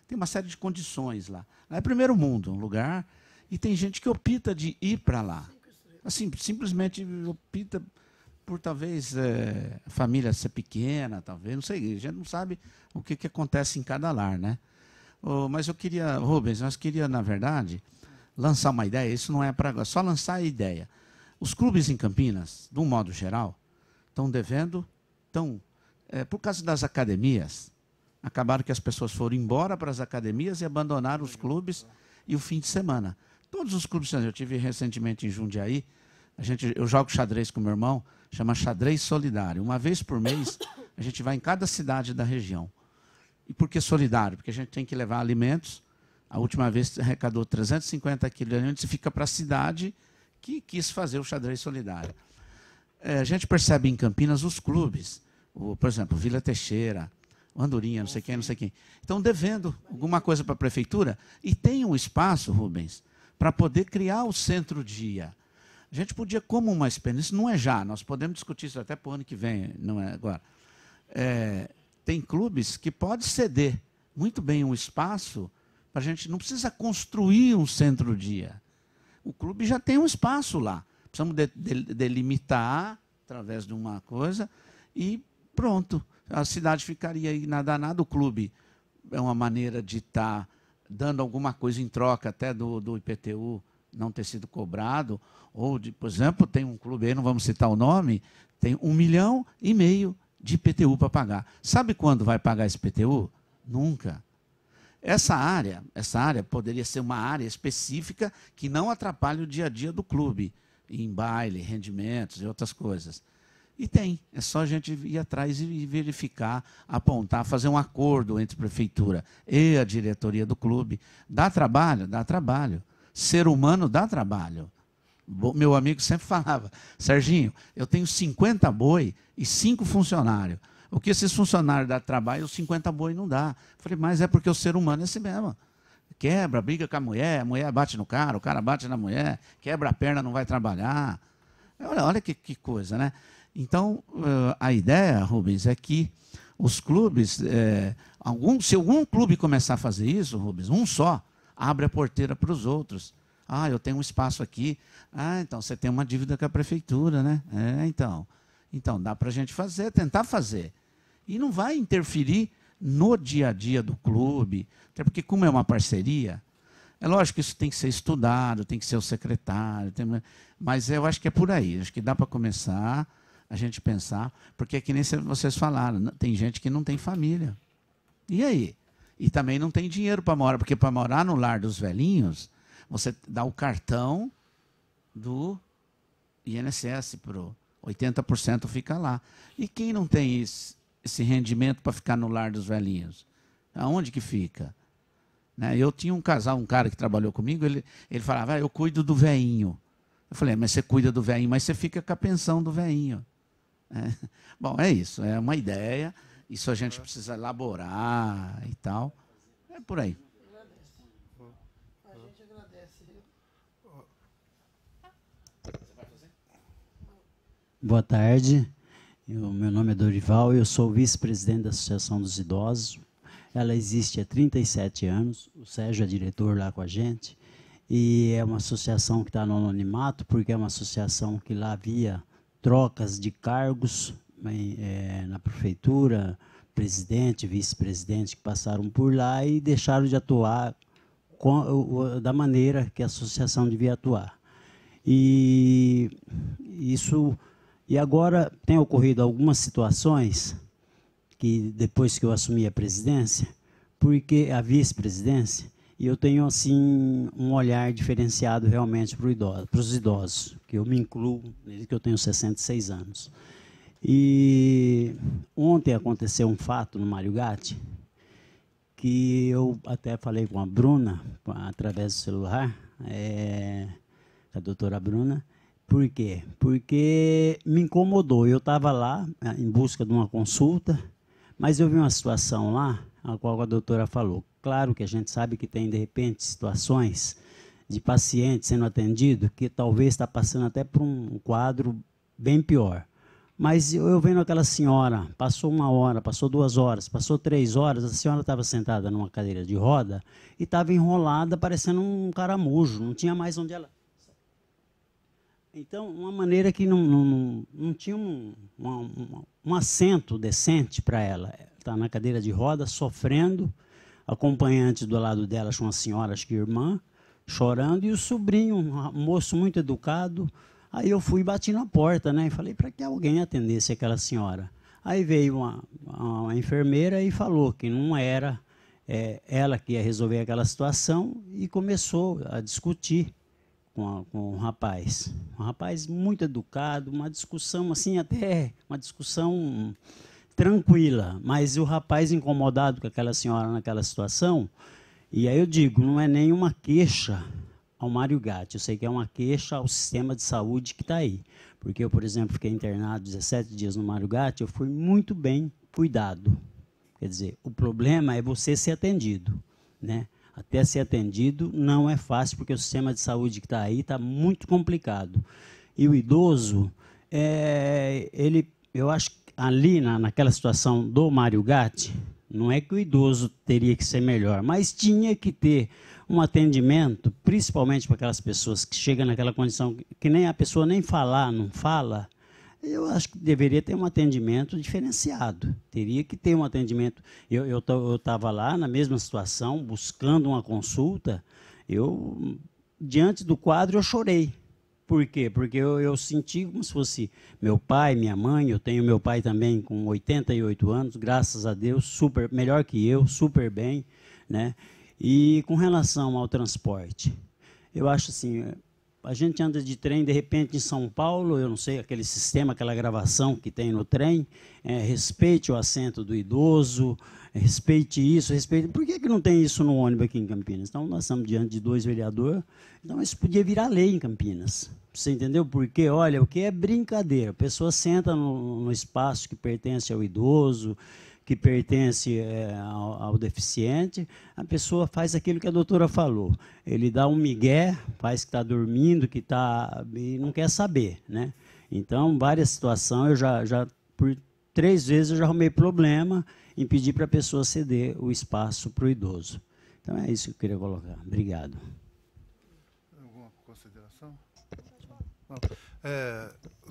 Tem uma série de condições lá. Lá é primeiro mundo, um lugar, e tem gente que opta de ir para lá. Assim, simplesmente opta por talvez a família ser pequena, talvez, não sei, a gente não sabe o que acontece em cada lar, né? Mas eu queria, Rubens, nós queríamos, na verdade, lançar uma ideia, isso não é para agora, só lançar a ideia. Os clubes em Campinas, de um modo geral, estão devendo, por causa das academias, acabaram que as pessoas foram embora para as academias e abandonaram os clubes e o fim de semana. Todos os clubes, eu tive recentemente em Jundiaí, eu jogo xadrez com meu irmão, chama Xadrez Solidário. Uma vez por mês, a gente vai em cada cidade da região. E por que solidário? Porque a gente tem que levar alimentos. A última vez arrecadou 350 quilos de alimentos e fica para a cidade que quis fazer o xadrez solidário. A gente percebe em Campinas os clubes, por exemplo, Vila Teixeira, Andorinha, não sei quem. Estão devendo alguma coisa para a prefeitura e tem um espaço, Rubens, para poder criar o centro-dia. A gente podia, como uma experiência, isso não é já, nós podemos discutir isso até para o ano que vem, não é agora. Tem clubes que podem ceder muito bem um espaço para a gente, não precisa construir um centro-dia. O clube já tem um espaço lá. Precisamos delimitar através de uma coisa e pronto. A cidade ficaria aí nada, o clube é uma maneira de estar dando alguma coisa em troca até do IPTU não ter sido cobrado, ou, por exemplo, tem um clube aí, não vamos citar o nome, tem 1,5 milhão de IPTU para pagar. Sabe quando vai pagar esse IPTU? Nunca. Essa área poderia ser uma área específica que não atrapalhe o dia a dia do clube, em baile, rendimentos e outras coisas. E tem, é só a gente ir atrás e verificar, apontar, fazer um acordo entre a prefeitura e a diretoria do clube. Dá trabalho? Dá trabalho. Ser humano dá trabalho. Meu amigo sempre falava, Serginho, eu tenho 50 boi e 5 funcionários. O que esses funcionários dão trabalho, os 50 boi não dá. Falei, mas é porque o ser humano é assim mesmo. Quebra, briga com a mulher bate no cara, o cara bate na mulher, quebra a perna, não vai trabalhar. Olha que coisa, né? Então, a ideia, Rubens, é que os clubes, se algum clube começar a fazer isso, Rubens, um só, abre a porteira para os outros. Ah, eu tenho um espaço aqui. Ah, então você tem uma dívida com a prefeitura, né? Então dá para a gente fazer, tentar fazer. E não vai interferir no dia a dia do clube, até porque como é uma parceria, é lógico que isso tem que ser estudado, tem que ser o secretário, mas eu acho que é por aí, acho que dá para começar a gente pensar, porque é que nem vocês falaram, tem gente que não tem família. E aí? E também não tem dinheiro para morar, porque para morar no lar dos velhinhos, você dá o cartão do INSS para 80% fica lá. E quem não tem esse rendimento para ficar no lar dos velhinhos? Aonde que fica? Né? Eu tinha um cara que trabalhou comigo, ele falava, eu cuido do velhinho. Eu falei, mas você cuida do velhinho, mas você fica com a pensão do velhinho. Bom, é isso, é uma ideia, isso a gente precisa elaborar e tal. É por aí. A gente agradece. Boa tarde, meu nome é Dorival, eu sou vice-presidente da Associação dos Idosos. Ela existe há 37 anos, o Sérgio é diretor lá com a gente, e é uma associação que está no anonimato, porque é uma associação que lá havia trocas de cargos na prefeitura, presidente, vice-presidente que passaram por lá e deixaram de atuar da maneira que a associação devia atuar. E agora tem ocorrido algumas situações que depois que eu assumi a presidência, porque a vice-presidência, e eu tenho assim um olhar diferenciado realmente para os idosos, que eu me incluo, desde que eu tenho 66 anos. E ontem aconteceu um fato no Mário Gatti, que eu até falei com a Bruna, através do celular, a doutora Bruna. Por quê? Porque me incomodou. Eu estava lá em busca de uma consulta, mas eu vi uma situação lá, a qual a doutora falou. Claro que a gente sabe que tem, de repente, situações de paciente sendo atendido que talvez está passando até por um quadro bem pior. Mas eu vendo aquela senhora, passou 1 hora, passou 2 horas, passou 3 horas, a senhora estava sentada numa cadeira de roda e estava enrolada, parecendo um caramujo, não tinha mais onde ela... Então, uma maneira que não tinha um assento decente para ela. Está na cadeira de roda, sofrendo, acompanhante do lado dela, uma senhora, acho que irmã, chorando, e o sobrinho, um moço muito educado. Aí eu fui e bati na porta, né? E falei para que alguém atendesse aquela senhora. Aí veio uma enfermeira e falou que não era ela que ia resolver aquela situação e começou a discutir com o rapaz. Um rapaz muito educado, uma discussão assim, até uma discussão tranquila, mas o rapaz incomodado com aquela senhora naquela situação, e aí eu digo, não é nenhuma queixa ao Mário Gatti, eu sei que é uma queixa ao sistema de saúde que está aí, porque eu, por exemplo, fiquei internado 17 dias no Mário Gatti, eu fui muito bem cuidado, quer dizer, o problema é você ser atendido, né? Até ser atendido não é fácil, porque o sistema de saúde que está aí está muito complicado. E o idoso, eu acho que ali naquela situação do Mário Gatti, não é que o idoso teria que ser melhor, mas tinha que ter um atendimento, principalmente para aquelas pessoas que chegam naquela condição que nem a pessoa nem falar, não fala. Eu acho que deveria ter um atendimento diferenciado. Teria que ter um atendimento. Eu estava lá na mesma situação, buscando uma consulta. Diante do quadro, eu chorei. Por quê? Porque eu senti como se fosse meu pai, minha mãe. Eu tenho meu pai também com 88 anos, graças a Deus, melhor que eu, super bem, né? E com relação ao transporte, eu acho assim... A gente anda de trem, de repente, em São Paulo, eu não sei, aquele sistema, aquela gravação que tem no trem, respeite o assento do idoso, respeite isso, respeite... Por que não tem isso no ônibus aqui em Campinas? Então, nós estamos diante de 2 vereadores, então isso podia virar lei em Campinas. Você entendeu? Porque, olha, o que é brincadeira? A pessoa senta no espaço que pertence ao idoso, que pertence ao deficiente, a pessoa faz aquilo que a doutora falou. Ele dá um migué, faz que está dormindo, e não quer saber, né? Então, várias situações, por 3 vezes eu já arrumei problema em pedir para a pessoa ceder o espaço para o idoso. Então, é isso que eu queria colocar. Obrigado. Alguma consideração? Não.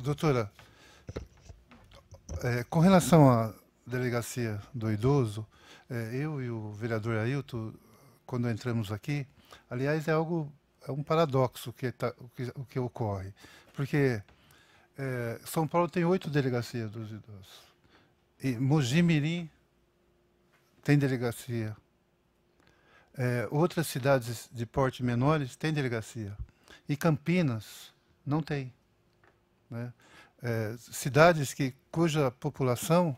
Doutora, com relação à delegacia do idoso, eu e o vereador Ailton, quando entramos aqui, aliás, é um paradoxo o que ocorre, porque São Paulo tem 8 delegacias dos idosos, e Mogi Mirim tem delegacia, outras cidades de porte menores têm delegacia, e Campinas não tem, né? Cidades cuja população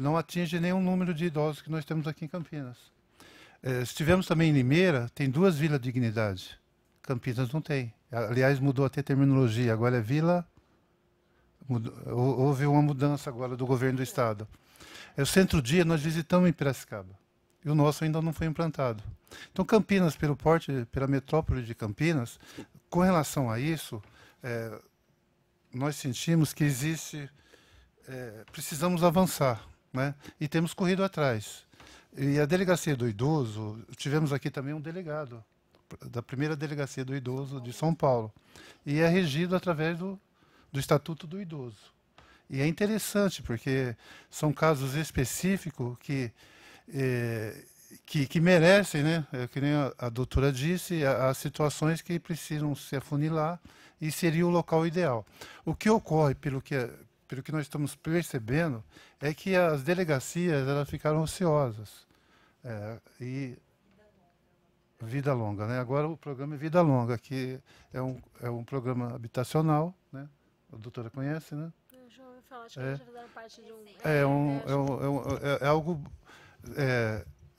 não atinge nenhum número de idosos que nós temos aqui em Campinas. Estivemos também em Limeira, tem 2 Vila Dignidade. Campinas não tem. Aliás, mudou até a terminologia, agora é Vila... Houve uma mudança agora do governo do Estado. O Centro-Dia nós visitamos em Piracicaba, e o nosso ainda não foi implantado. Então, Campinas, pela metrópole de Campinas, com relação a isso, nós sentimos que precisamos avançar, né? E temos corrido atrás. E a delegacia do idoso, tivemos aqui também um delegado da primeira delegacia do idoso de São Paulo, e é regido através do Estatuto do Idoso. E é interessante, porque são casos específicos que merecem, né? Que nem a doutora disse, as situações que precisam se afunilar, e seria o local ideal. O que ocorre, pelo que nós estamos percebendo, é que as delegacias elas ficaram ociosas. E Vida Longa, né? Agora o programa é Vida Longa, que é um programa habitacional, né? A doutora conhece, né? Eu já ouvi falar, acho que já fizeram parte de um...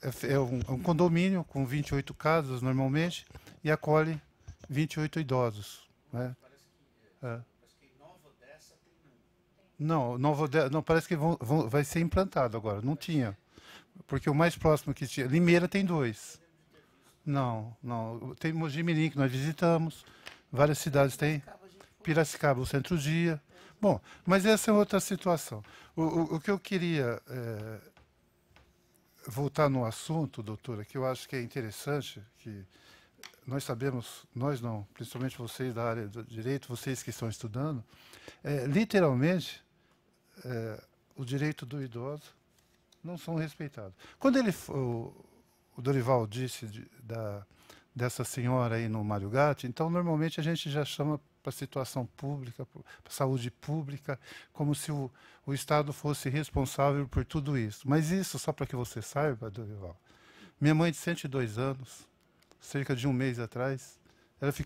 É um condomínio com 28 casas, normalmente, e acolhe 28 idosos, né? Não, parece que vai ser implantado agora. Não tinha. Porque o mais próximo que tinha... Limeira tem 2. Não. Tem Mogi Mirim, que nós visitamos. Várias cidades têm. Piracicaba, o Centro-Dia. Bom, mas essa é outra situação. O que eu queria voltar no assunto, doutora, que eu acho que é interessante, que nós sabemos, nós não, principalmente vocês da área do direito, vocês que estão estudando, literalmente, o direito do idoso não são respeitados. Quando o Dorival disse dessa senhora aí no Mário Gatti, então normalmente a gente já chama para a situação pública, para a saúde pública, como se o Estado fosse responsável por tudo isso. Mas isso, só para que você saiba, Dorival, minha mãe de 102 anos, cerca de um mês atrás,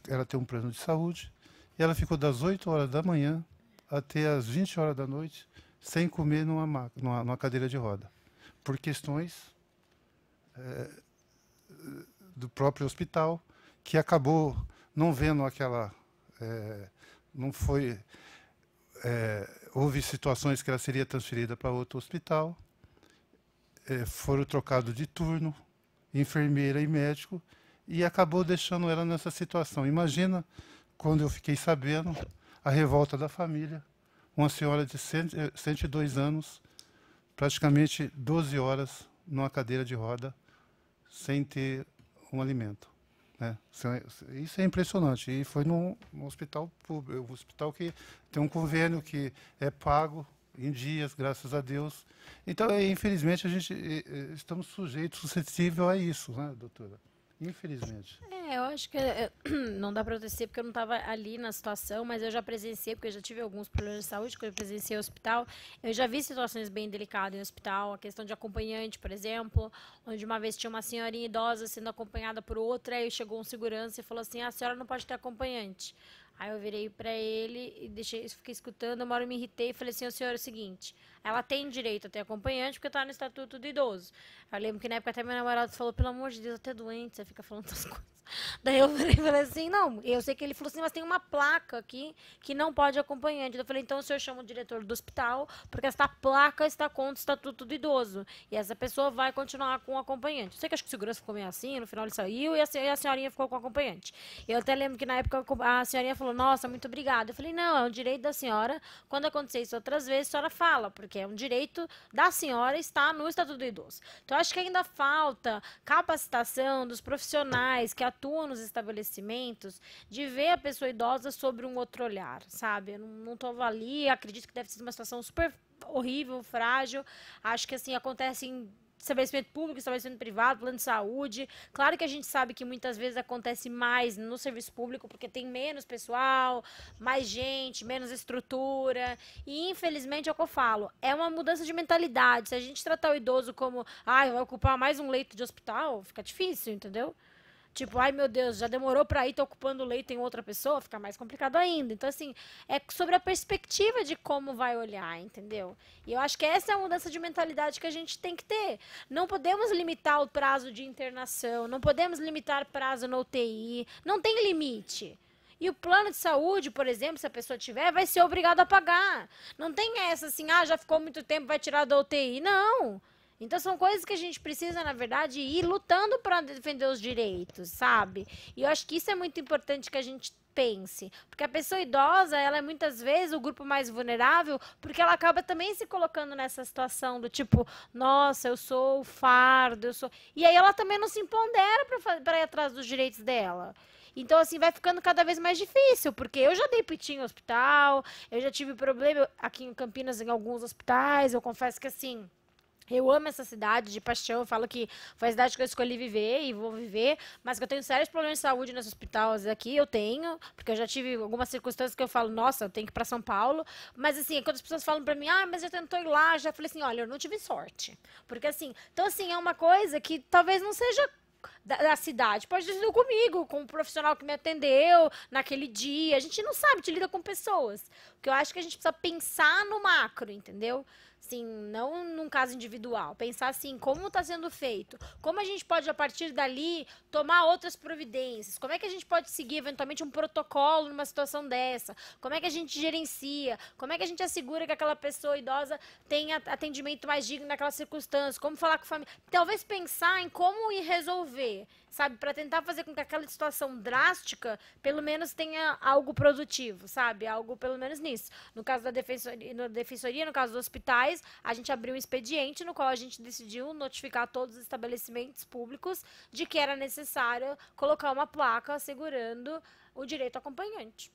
ela tem um plano de saúde, e ela ficou das 8 horas da manhã até as 20 horas da noite, sem comer numa cadeira de roda, por questões do próprio hospital, que acabou não vendo aquela... houve situações que ela seria transferida para outro hospital, foram trocados de turno, enfermeira e médico, e acabou deixando ela nessa situação. Imagina, quando eu fiquei sabendo, a revolta da família, uma senhora de 102 anos, praticamente 12 horas numa cadeira de roda, sem ter um alimento. Isso é impressionante. E foi num hospital público, um hospital que tem um convênio que é pago em dias, graças a Deus. Então, infelizmente, estamos suscetíveis a isso, né, doutora? Infelizmente. Eu acho que não dá para eu dizer porque eu não estava ali na situação, mas eu já presenciei, porque eu já tive alguns problemas de saúde, quando eu presenciei o hospital. Eu já vi situações bem delicadas em hospital, a questão de acompanhante, por exemplo, onde uma vez tinha uma senhorinha idosa sendo acompanhada por outra, aí chegou um segurança e falou assim, a senhora não pode ter acompanhante. Aí eu virei pra ele e fiquei escutando, uma hora eu me irritei e falei assim, ô senhor, é o seguinte, ela tem direito a ter acompanhante porque tá no Estatuto do Idoso. Eu lembro que na época até meu namorado falou, pelo amor de Deus, até doente, você fica falando essas coisas. Daí eu falei assim, não, eu sei que ele falou assim, mas tem uma placa aqui que não pode acompanhante. Eu falei, então o senhor chama o diretor do hospital, porque essa placa está contra o Estatuto do Idoso. E essa pessoa vai continuar com o acompanhante. Eu sei que acho que o segurança ficou meio assim, no final ele saiu e a senhorinha ficou com o acompanhante. Eu até lembro que na época a senhorinha falou, nossa, muito obrigada. Eu falei, não, é um direito da senhora. Quando acontecer isso outras vezes, a senhora fala, porque é um direito da senhora estar no Estatuto do Idoso. Então, acho que ainda falta capacitação dos profissionais que atuam nos estabelecimentos de ver a pessoa idosa sobre um outro olhar, sabe? Eu não estou ali, acredito que deve ser uma situação super horrível, frágil. Acho que assim acontece em estabelecimento público, estabelecimento privado, plano de saúde. Claro que a gente sabe que muitas vezes acontece mais no serviço público, porque tem menos pessoal, mais gente, menos estrutura. E, infelizmente, é o que eu falo, é uma mudança de mentalidade. Se a gente tratar o idoso como, vai ocupar mais um leito de hospital, fica difícil, entendeu? Tipo, ai meu Deus, já demorou pra ir, tá ocupando o leito em outra pessoa, fica mais complicado ainda. Então, assim, é sobre a perspectiva de como vai olhar, entendeu? E eu acho que essa é a mudança de mentalidade que a gente tem que ter. Não podemos limitar o prazo de internação, não podemos limitar prazo no UTI, não tem limite. E o plano de saúde, por exemplo, se a pessoa tiver, vai ser obrigado a pagar. Não tem essa assim, já ficou muito tempo, vai tirar da UTI. Não. Então, são coisas que a gente precisa, na verdade, ir lutando para defender os direitos, sabe? E eu acho que isso é muito importante que a gente pense. Porque a pessoa idosa, ela é muitas vezes o grupo mais vulnerável, porque ela acaba também se colocando nessa situação do tipo, nossa, eu sou o fardo, eu sou... E aí ela também não se empodera para ir atrás dos direitos dela. Então, assim, vai ficando cada vez mais difícil, porque eu já dei piti em hospital, eu já tive problema aqui em Campinas em alguns hospitais, eu confesso que, assim... Eu amo essa cidade de paixão, eu falo que foi a cidade que eu escolhi viver e vou viver, mas que eu tenho sérios problemas de saúde nesses hospitais aqui, eu tenho, porque eu já tive algumas circunstâncias que eu falo, nossa, eu tenho que ir para São Paulo, mas assim, quando as pessoas falam para mim, mas já tentou ir lá, já falei assim, olha, eu não tive sorte, porque assim, então assim, é uma coisa que talvez não seja da cidade, pode ter sido comigo, com o profissional que me atendeu naquele dia, a gente não sabe, a gente lida com pessoas, porque eu acho que a gente precisa pensar no macro, entendeu? Assim, não num caso individual, pensar assim, como está sendo feito, como a gente pode, a partir dali, tomar outras providências, como é que a gente pode seguir, eventualmente, um protocolo numa situação dessa, como é que a gente gerencia, como é que a gente assegura que aquela pessoa idosa tenha atendimento mais digno naquela circunstância, como falar com a família, talvez pensar em como ir resolver, sabe, para tentar fazer com que aquela situação drástica, pelo menos tenha algo produtivo, sabe, algo pelo menos nisso. No caso da defensoria, no caso dos hospitais, a gente abriu um expediente no qual a gente decidiu notificar todos os estabelecimentos públicos de que era necessário colocar uma placa assegurando o direito ao acompanhante.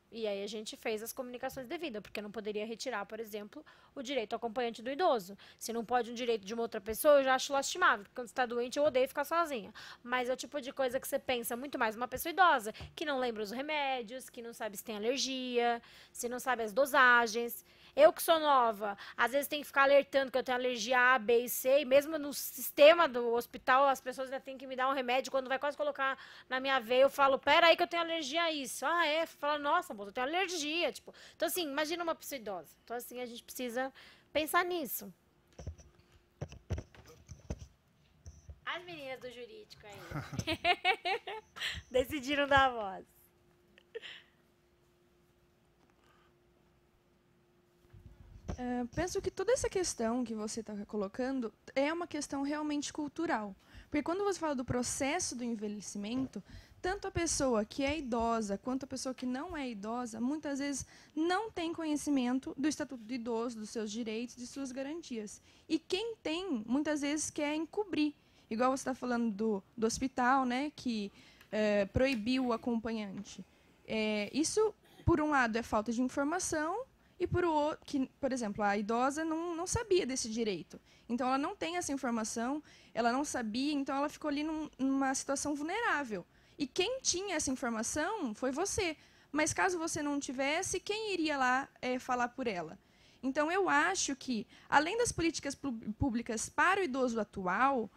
E aí a gente fez as comunicações devidas, porque não poderia retirar, por exemplo, o direito ao acompanhante do idoso. Se não pode um direito de uma outra pessoa, eu já acho lastimável. Quando você está doente, eu odeio ficar sozinha. Mas é o tipo de coisa que você pensa muito mais numa pessoa idosa, que não lembra os remédios, que não sabe se tem alergia, se não sabe as dosagens. Eu que sou nova, às vezes tenho que ficar alertando que eu tenho alergia A, B e C, e mesmo no sistema do hospital, as pessoas ainda têm que me dar um remédio, quando vai quase colocar na minha veia, eu falo, pera aí que eu tenho alergia a isso. Fala, nossa, moça, eu tenho alergia, tipo. Então, assim, imagina uma pessoa idosa. Então, assim, a gente precisa pensar nisso. As meninas do jurídico aí. Decidiram dar a voz. Penso que toda essa questão que você está colocando é uma questão realmente cultural. Porque quando você fala do processo do envelhecimento, tanto a pessoa que é idosa quanto a pessoa que não é idosa, muitas vezes não tem conhecimento do Estatuto do Idoso, dos seus direitos, de suas garantias. E quem tem, muitas vezes quer encobrir. Igual você está falando do hospital, né, que proibiu o acompanhante. Isso, por um lado, é falta de informação, e por exemplo, a idosa não sabia desse direito. Então, ela não tem essa informação, ela não sabia, então ela ficou ali numa situação vulnerável. E quem tinha essa informação foi você. Mas, caso você não tivesse, quem iria lá falar por ela? Então, eu acho que, além das políticas públicas para o idoso atual,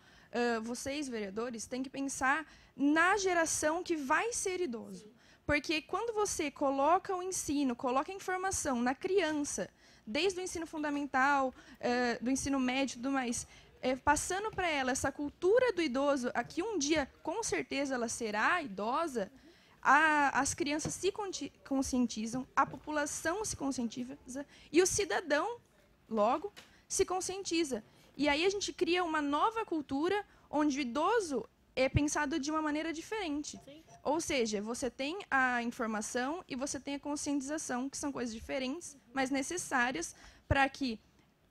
vocês, vereadores, têm que pensar na geração que vai ser idoso. Porque quando você coloca o ensino, coloca a informação na criança, desde o ensino fundamental, do ensino médio e tudo mais, passando para ela essa cultura do idoso, a que um dia, com certeza, ela será idosa, as crianças se conscientizam, a população se conscientiza e o cidadão, logo, se conscientiza. E aí a gente cria uma nova cultura onde o idoso é pensado de uma maneira diferente. Sim. Ou seja, você tem a informação e você tem a conscientização, que são coisas diferentes, mas necessárias para que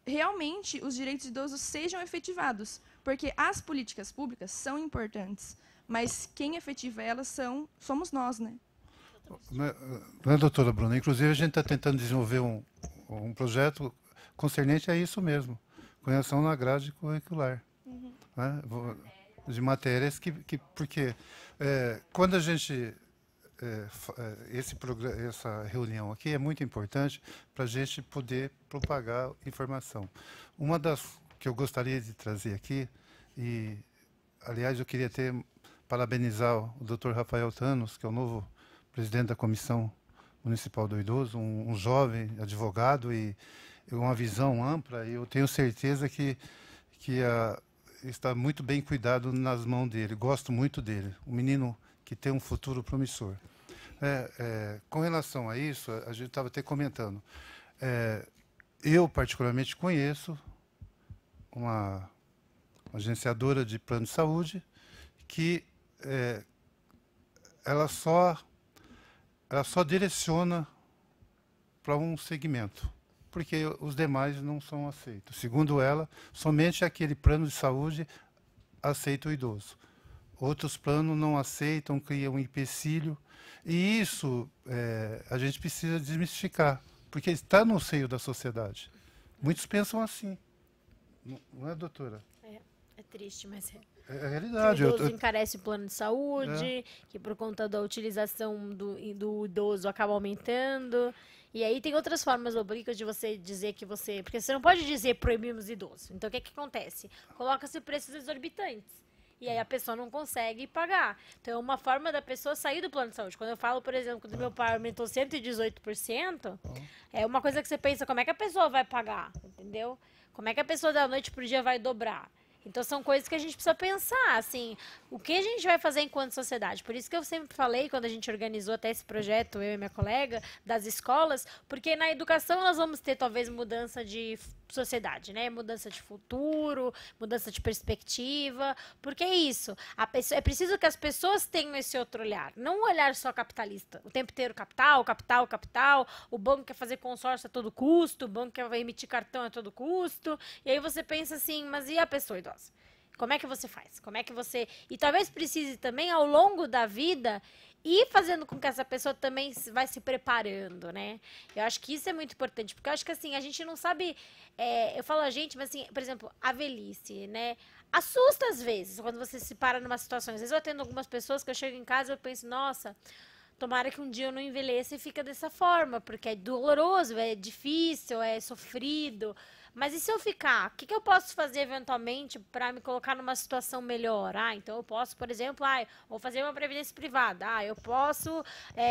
realmente os direitos idosos sejam efetivados. Porque as políticas públicas são importantes, mas quem efetiva elas somos nós, né? Não é, doutora Bruna? Inclusive, a gente está tentando desenvolver um projeto concernente a isso mesmo, com relação na grade curricular. Né? De matérias porque quando a gente... essa reunião aqui é muito importante para a gente poder propagar informação. Uma das que eu gostaria de trazer aqui, e, aliás, eu queria parabenizar o Dr. Rafael Thanos, que é o novo presidente da Comissão Municipal do Idoso, um jovem advogado e uma visão ampla, e eu tenho certeza que está muito bem cuidado nas mãos dele. Gosto muito dele, um menino que tem um futuro promissor. Com relação a isso, a gente estava até comentando. Eu, particularmente, conheço uma agenciadora de plano de saúde que ela só direciona para um segmento, porque os demais não são aceitos. Segundo ela, somente aquele plano de saúde aceita o idoso. Outros planos não aceitam, criam um empecilho. E isso a gente precisa desmistificar, porque está no seio da sociedade. Muitos pensam assim. Não é, doutora? É triste, mas é a realidade. O idoso encarece o plano de saúde, que por conta da utilização do idoso acaba aumentando. E aí tem outras formas oblíquas de você dizer que você... Porque você não pode dizer proibimos idoso. Então o que acontece? Coloca-se preços exorbitantes. E aí a pessoa não consegue pagar. Então é uma forma da pessoa sair do plano de saúde. Quando eu falo, por exemplo, que o meu pai aumentou 118%, é uma coisa que você pensa, como é que a pessoa vai pagar? Entendeu? Como é que a pessoa da noite pro dia vai dobrar? Então, são coisas que a gente precisa pensar, assim, o que a gente vai fazer enquanto sociedade. Por isso que eu sempre falei, quando a gente organizou até esse projeto, eu e minha colega, das escolas, porque na educação nós vamos ter, talvez, mudança de sociedade, né? Mudança de futuro, mudança de perspectiva, porque é isso. É preciso que as pessoas tenham esse outro olhar, não um olhar só capitalista. O tempo inteiro capital, capital, capital, o banco quer fazer consórcio a todo custo, o banco quer emitir cartão a todo custo, e aí você pensa assim, mas e a pessoa idosa? Como é que você faz? Como é que você... E talvez precise também, ao longo da vida, ir fazendo com que essa pessoa também vai se preparando, né? Eu acho que isso é muito importante, porque eu acho que, assim, a gente não sabe... eu falo a gente, mas, assim, por exemplo, a velhice, né? Assusta, às vezes, quando você se para numa situação. Às vezes eu atendo algumas pessoas que eu chego em casa e eu penso, nossa... Tomara que um dia eu não envelheça e fica dessa forma, porque é doloroso, é difícil, é sofrido. Mas e se eu ficar? O que eu posso fazer eventualmente para me colocar numa situação melhor? Então eu posso, por exemplo, vou fazer uma previdência privada. Eu posso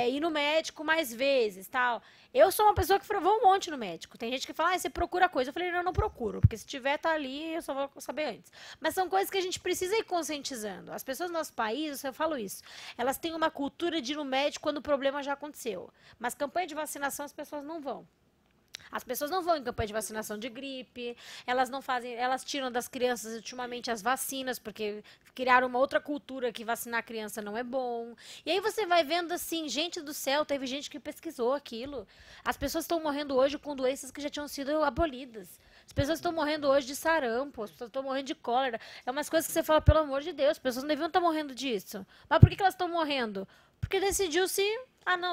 ir no médico mais vezes, tal. Eu sou uma pessoa que vou um monte no médico. Tem gente que fala, você procura coisa. Eu falei, não, eu não procuro, porque se tiver, tá ali, eu só vou saber antes. Mas são coisas que a gente precisa ir conscientizando. As pessoas do nosso país, eu falo isso, elas têm uma cultura de ir no médico quando o problema já aconteceu. Mas campanha de vacinação as pessoas não vão. As pessoas não vão em campanha de vacinação de gripe, elas não fazem, elas tiram das crianças ultimamente as vacinas, porque criaram uma outra cultura que vacinar a criança não é bom. E aí você vai vendo assim, gente do céu, teve gente que pesquisou aquilo. As pessoas estão morrendo hoje com doenças que já tinham sido abolidas. As pessoas estão morrendo hoje de sarampo, as pessoas estão morrendo de cólera. É umas coisas que você fala, pelo amor de Deus, as pessoas não deviam estar morrendo disso. Mas por que elas estão morrendo? Porque decidiu-se,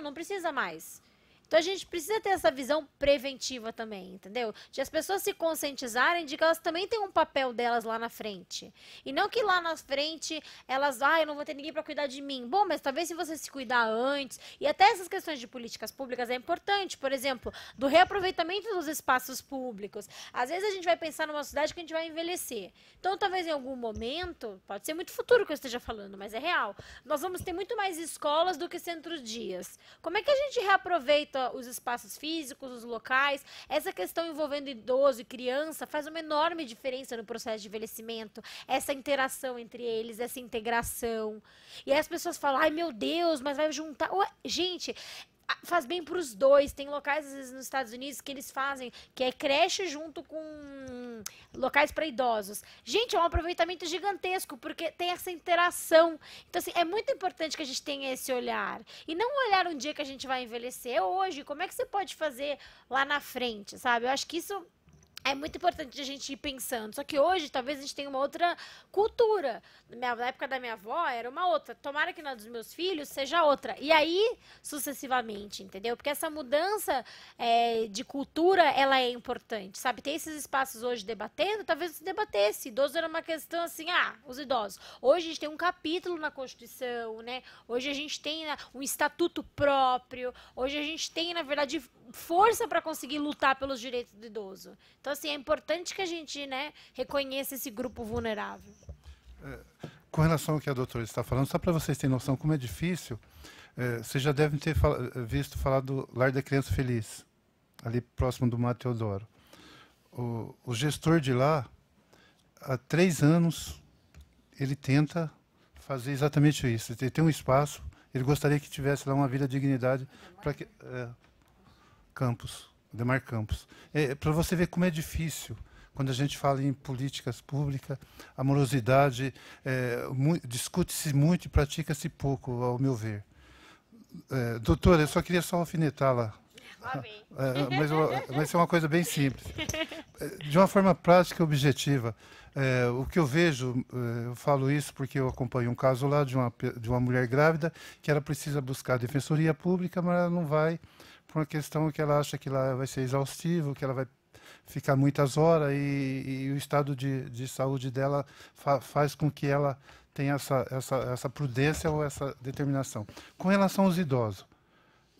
não precisa mais. Então a gente precisa ter essa visão preventiva também, entendeu? De as pessoas se conscientizarem de que elas também têm um papel delas lá na frente. E não que lá na frente elas, eu não vou ter ninguém para cuidar de mim. Bom, mas talvez se você se cuidar antes, e até essas questões de políticas públicas é importante, por exemplo, do reaproveitamento dos espaços públicos. Às vezes a gente vai pensar numa cidade que a gente vai envelhecer. Então talvez em algum momento, pode ser muito futuro que eu esteja falando, mas é real, nós vamos ter muito mais escolas do que centros-dias. Como é que a gente reaproveita os espaços físicos, os locais? Essa questão envolvendo idoso e criança faz uma enorme diferença no processo de envelhecimento, essa interação entre eles, essa integração. E aí as pessoas falam, ai meu Deus, mas vai juntar... Ué, gente, faz bem para os dois. Tem locais, às vezes, nos Estados Unidos que eles fazem, que é creche junto com locais para idosos. Gente, é um aproveitamento gigantesco, porque tem essa interação. Então, assim, é muito importante que a gente tenha esse olhar. E não olhar um dia que a gente vai envelhecer, é hoje. Como é que você pode fazer lá na frente, sabe? Eu acho que isso... é muito importante a gente ir pensando. Só que hoje, talvez, a gente tenha uma outra cultura. Na época da minha avó, era uma outra. Tomara que na dos meus filhos seja outra. E aí, sucessivamente, entendeu? Porque essa mudança de cultura, ela é importante, sabe? Tem esses espaços hoje debatendo, talvez se debatesse. Idoso era uma questão assim, os idosos. Hoje a gente tem um capítulo na Constituição, né? Hoje a gente tem um estatuto próprio. Hoje a gente tem, na verdade, força para conseguir lutar pelos direitos do idoso. Então, assim, é importante que a gente, né, reconheça esse grupo vulnerável. Com relação ao que a doutora está falando, só para vocês terem noção como é difícil, vocês já devem ter visto falar do Lar da Criança Feliz, ali próximo do Mato Teodoro. O gestor de lá, há 3 anos, ele tenta fazer exatamente isso. Ele tem um espaço, ele gostaria que tivesse lá uma vida de dignidade para que... Ademar Campos. Para você ver como é difícil, quando a gente fala em políticas públicas, a morosidade, discute-se muito e pratica-se pouco, ao meu ver. Doutora, eu só queria só alfinetá-la. Mas é uma coisa bem simples. De uma forma prática e objetiva. O que eu vejo, eu falo isso porque eu acompanho um caso lá de uma mulher grávida que ela precisa buscar a defensoria pública, mas ela não vai por uma questão que ela acha que lá vai ser exaustivo, que ela vai ficar muitas horas e o estado de saúde dela faz com que ela tenha essa prudência ou essa determinação. Com relação aos idosos,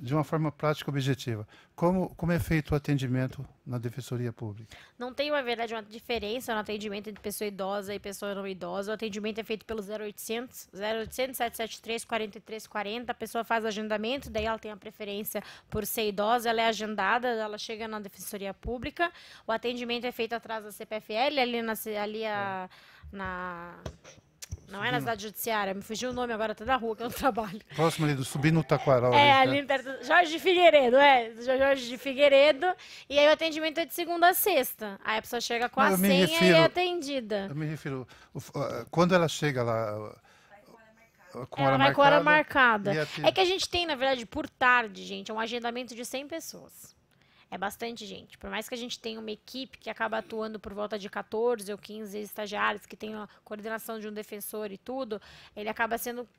de uma forma prática e objetiva, como é feito o atendimento na Defensoria Pública? Não tem, na verdade, uma diferença no atendimento entre pessoa idosa e pessoa não idosa. O atendimento é feito pelo 0800 773 4340. A pessoa faz o agendamento, daí ela tem a preferência por ser idosa, ela é agendada, ela chega na Defensoria Pública. O atendimento é feito atrás da CPFL, não é na cidade judiciária, me fugiu o nome agora, até da rua que eu não trabalho. Próximo ali, subindo no Taquaral. Ali perto do Jorge de Figueiredo, Jorge de Figueiredo. E aí o atendimento é de segunda a sexta. Aí a pessoa chega com a senha e é atendida. Eu me refiro, quando ela chega lá... Ela vai com hora marcada. É que a gente tem, na verdade, por tarde, gente, um agendamento de 100 pessoas. É bastante gente. Por mais que a gente tenha uma equipe que acaba atuando por volta de 14 ou 15 estagiários, que tem a coordenação de um defensor e tudo, ele acaba sendo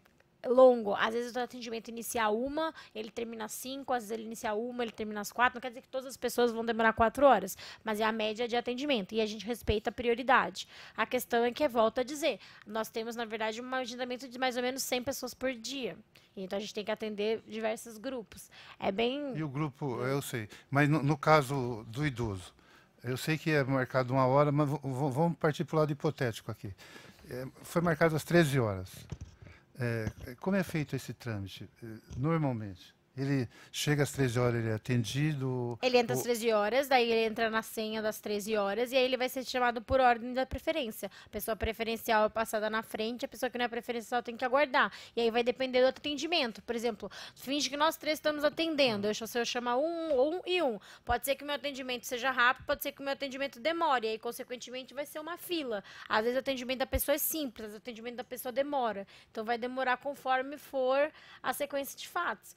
longo. Às vezes o atendimento inicia 1, ele termina às 5, às vezes ele inicia 1, ele termina às 4. Não quer dizer que todas as pessoas vão demorar 4 horas, mas é a média de atendimento. E a gente respeita a prioridade. A questão é que, volto a dizer, nós temos, na verdade, um agendamento de mais ou menos 100 pessoas por dia. Então a gente tem que atender diversos grupos. É bem... E o grupo, eu sei. Mas no caso do idoso, eu sei que é marcado 1 hora, mas vamos partir para o lado hipotético aqui. Foi marcado às 13 horas. Como é feito esse trâmite, normalmente? Ele chega às 13 horas, ele é atendido... Ele entra às 13 horas, daí ele entra na senha das 13 horas, e aí ele vai ser chamado por ordem da preferência. A pessoa preferencial é passada na frente, a pessoa que não é preferencial tem que aguardar. E aí vai depender do atendimento. Por exemplo, finge que nós 3 estamos atendendo. Se eu chamar um e um. Pode ser que o meu atendimento seja rápido, pode ser que o meu atendimento demore. E aí, consequentemente, vai ser uma fila. Às vezes o atendimento da pessoa é simples, às vezes o atendimento da pessoa demora. Então vai demorar conforme for a sequência de fatos.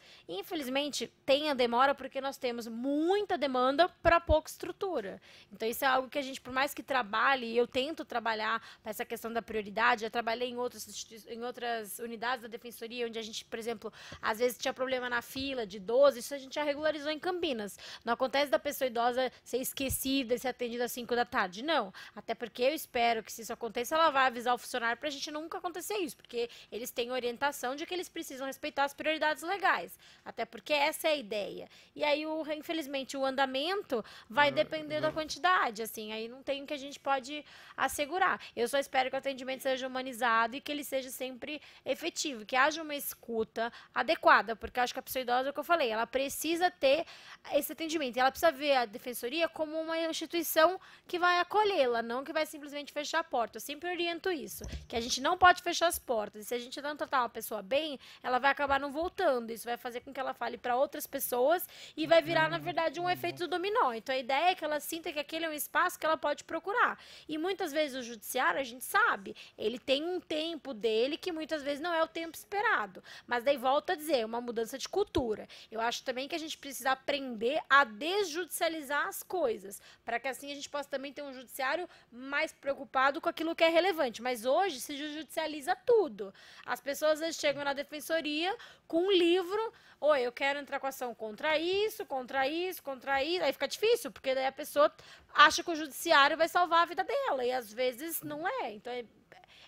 infelizmente, tem a demora porque nós temos muita demanda para pouca estrutura. Então, isso é algo que a gente, por mais que trabalhe, e eu tento trabalhar para essa questão da prioridade, já trabalhei em outras unidades da defensoria, onde a gente, por exemplo, às vezes tinha problema na fila de idoso, isso a gente já regularizou em Campinas. Não acontece da pessoa idosa ser esquecida e ser atendida às 5 da tarde, não. Até porque eu espero que, se isso aconteça, ela vai avisar o funcionário para a gente nunca acontecer isso, porque eles têm orientação de que eles precisam respeitar as prioridades legais. Até porque essa é a ideia. E aí, infelizmente, o andamento vai depender da quantidade, assim, aí não tem o que a gente pode assegurar. Eu só espero que o atendimento seja humanizado e que ele seja sempre efetivo, que haja uma escuta adequada, porque eu acho que a pessoa idosa, é o que eu falei, ela precisa ter esse atendimento, e ela precisa ver a defensoria como uma instituição que vai acolhê-la, não que vai simplesmente fechar a porta. Eu sempre oriento isso, que a gente não pode fechar as portas, e se a gente não tratar uma pessoa bem, ela vai acabar não voltando, isso vai fazer com que ela fale para outras pessoas e vai virar, na verdade, um efeito do dominó. Então, a ideia é que ela sinta que aquele é um espaço que ela pode procurar. E muitas vezes o judiciário, a gente sabe, ele tem um tempo dele que muitas vezes não é o tempo esperado. Mas daí volta a dizer, é uma mudança de cultura. Eu acho também que a gente precisa aprender a desjudicializar as coisas, para que assim a gente possa também ter um judiciário mais preocupado com aquilo que é relevante. Mas hoje se judicializa tudo. As pessoas às vezes chegam na defensoria com um livro, oi, eu quero entrar com ação contra isso, contra isso, contra isso. Aí fica difícil, porque daí a pessoa acha que o judiciário vai salvar a vida dela, e às vezes não é. Então,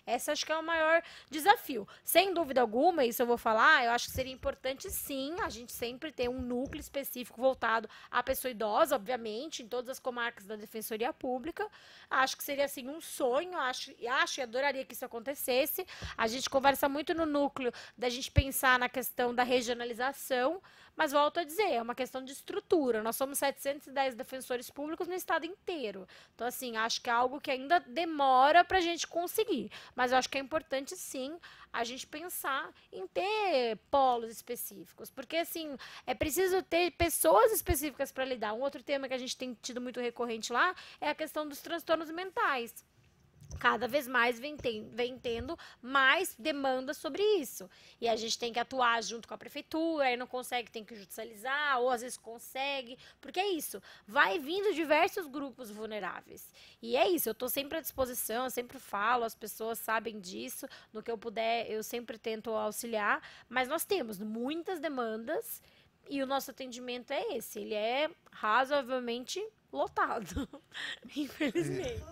esse acho que é o maior desafio. Sem dúvida alguma, isso eu vou falar, eu acho que seria importante, sim, a gente sempre ter um núcleo específico voltado à pessoa idosa, obviamente, em todas as comarcas da Defensoria Pública. Acho que seria, assim, um sonho, acho e adoraria que isso acontecesse. A gente conversa muito no núcleo da gente pensar na questão da regionalização, mas volto a dizer, é uma questão de estrutura. Nós somos 710 defensores públicos no estado inteiro. Então, assim, acho que é algo que ainda demora para a gente conseguir. Mas eu acho que é importante, sim, a gente pensar em ter polos específicos. Porque, assim, é preciso ter pessoas específicas para lidar. Um outro tema que a gente tem tido muito recorrente lá é a questão dos transtornos mentais. Cada vez mais vem tendo mais demanda sobre isso. E a gente tem que atuar junto com a prefeitura, aí não consegue, tem que judicializar, ou às vezes consegue, porque é isso, vai vindo diversos grupos vulneráveis. E é isso, eu estou sempre à disposição, eu sempre falo, as pessoas sabem disso, no que eu puder, eu sempre tento auxiliar, mas nós temos muitas demandas e o nosso atendimento é esse, ele é razoavelmente lotado, infelizmente.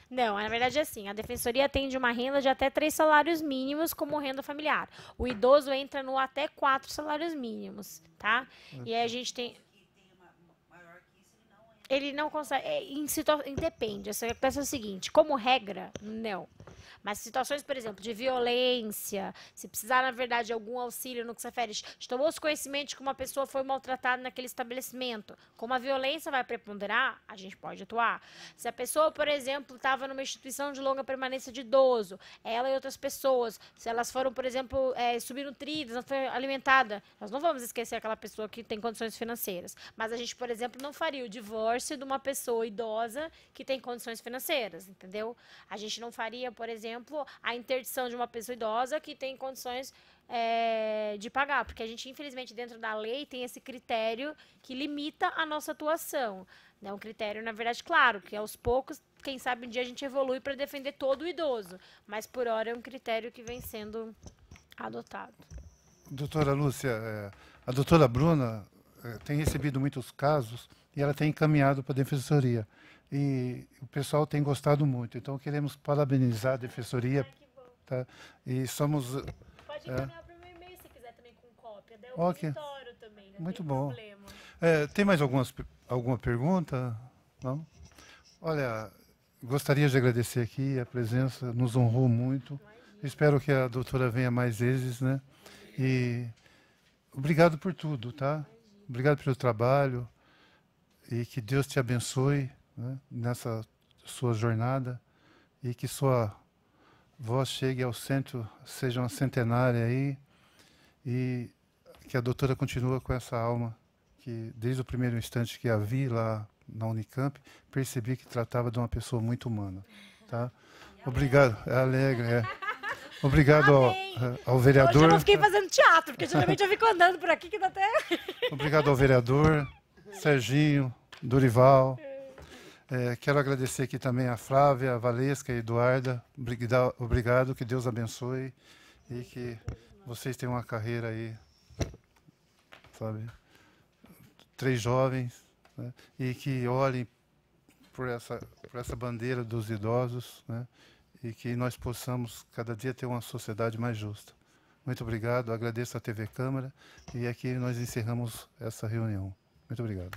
Não, na verdade é assim, a defensoria atende uma renda de até 3 salários mínimos como renda familiar. O idoso entra no até 4 salários mínimos, tá? E aí a gente tem... Ele não consegue... Independe, acontece o seguinte, como regra, não. Mas situações, por exemplo, de violência, se precisar, na verdade, de algum auxílio no que se refere, tomou-se conhecimento de que uma pessoa foi maltratada naquele estabelecimento, como a violência vai preponderar, a gente pode atuar. Se a pessoa, por exemplo, estava numa instituição de longa permanência de idoso, ela e outras pessoas, se elas foram, por exemplo, subnutridas, não foi alimentada, nós não vamos esquecer aquela pessoa que tem condições financeiras. Mas a gente, por exemplo, não faria o divórcio de uma pessoa idosa que tem condições financeiras, entendeu? A gente não faria, por exemplo, a interdição de uma pessoa idosa que tem condições de pagar, porque a gente, infelizmente, dentro da lei tem esse critério que limita a nossa atuação. É um critério, na verdade, claro, que aos poucos, quem sabe um dia a gente evolui para defender todo o idoso, mas por hora é um critério que vem sendo adotado. Doutora Lúcia, a doutora Bruna tem recebido muitos casos e ela tem encaminhado para a Defensoria. E o pessoal tem gostado muito. Então, queremos parabenizar a Defensoria. Tá? E somos... Pode encaminhar para o meu e-mail se quiser também com cópia. Deu okay. Também, não muito tem bom. Problema. Tem mais alguma pergunta? Não? Olha, gostaria de agradecer aqui a presença, nos honrou muito. Espero que a doutora venha mais vezes, né? E obrigado por tudo, tá? Obrigado pelo trabalho e que Deus te abençoe, né, nessa sua jornada e que sua voz chegue ao centro, seja uma centenária aí e que a doutora continue com essa alma que desde o primeiro instante que a vi lá na Unicamp, percebi que tratava de uma pessoa muito humana, tá? Obrigado, é alegre, Obrigado ao vereador. Hoje eu não fiquei fazendo teatro, porque geralmente eu fico andando por aqui que dá até... Obrigado ao vereador, Serginho, Dorival. Quero agradecer aqui também a Flávia, a Valesca e a Eduarda. Obrigado, que Deus abençoe e que vocês tenham uma carreira aí, sabe? 3 jovens, né? E que olhem por essa bandeira dos idosos, né? E que nós possamos cada dia ter uma sociedade mais justa. Muito obrigado, agradeço a TV Câmara e aqui nós encerramos essa reunião. Muito obrigado.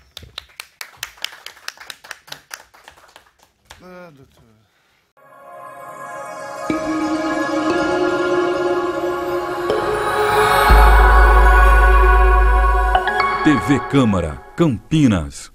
Doutor. TV Câmara, Campinas.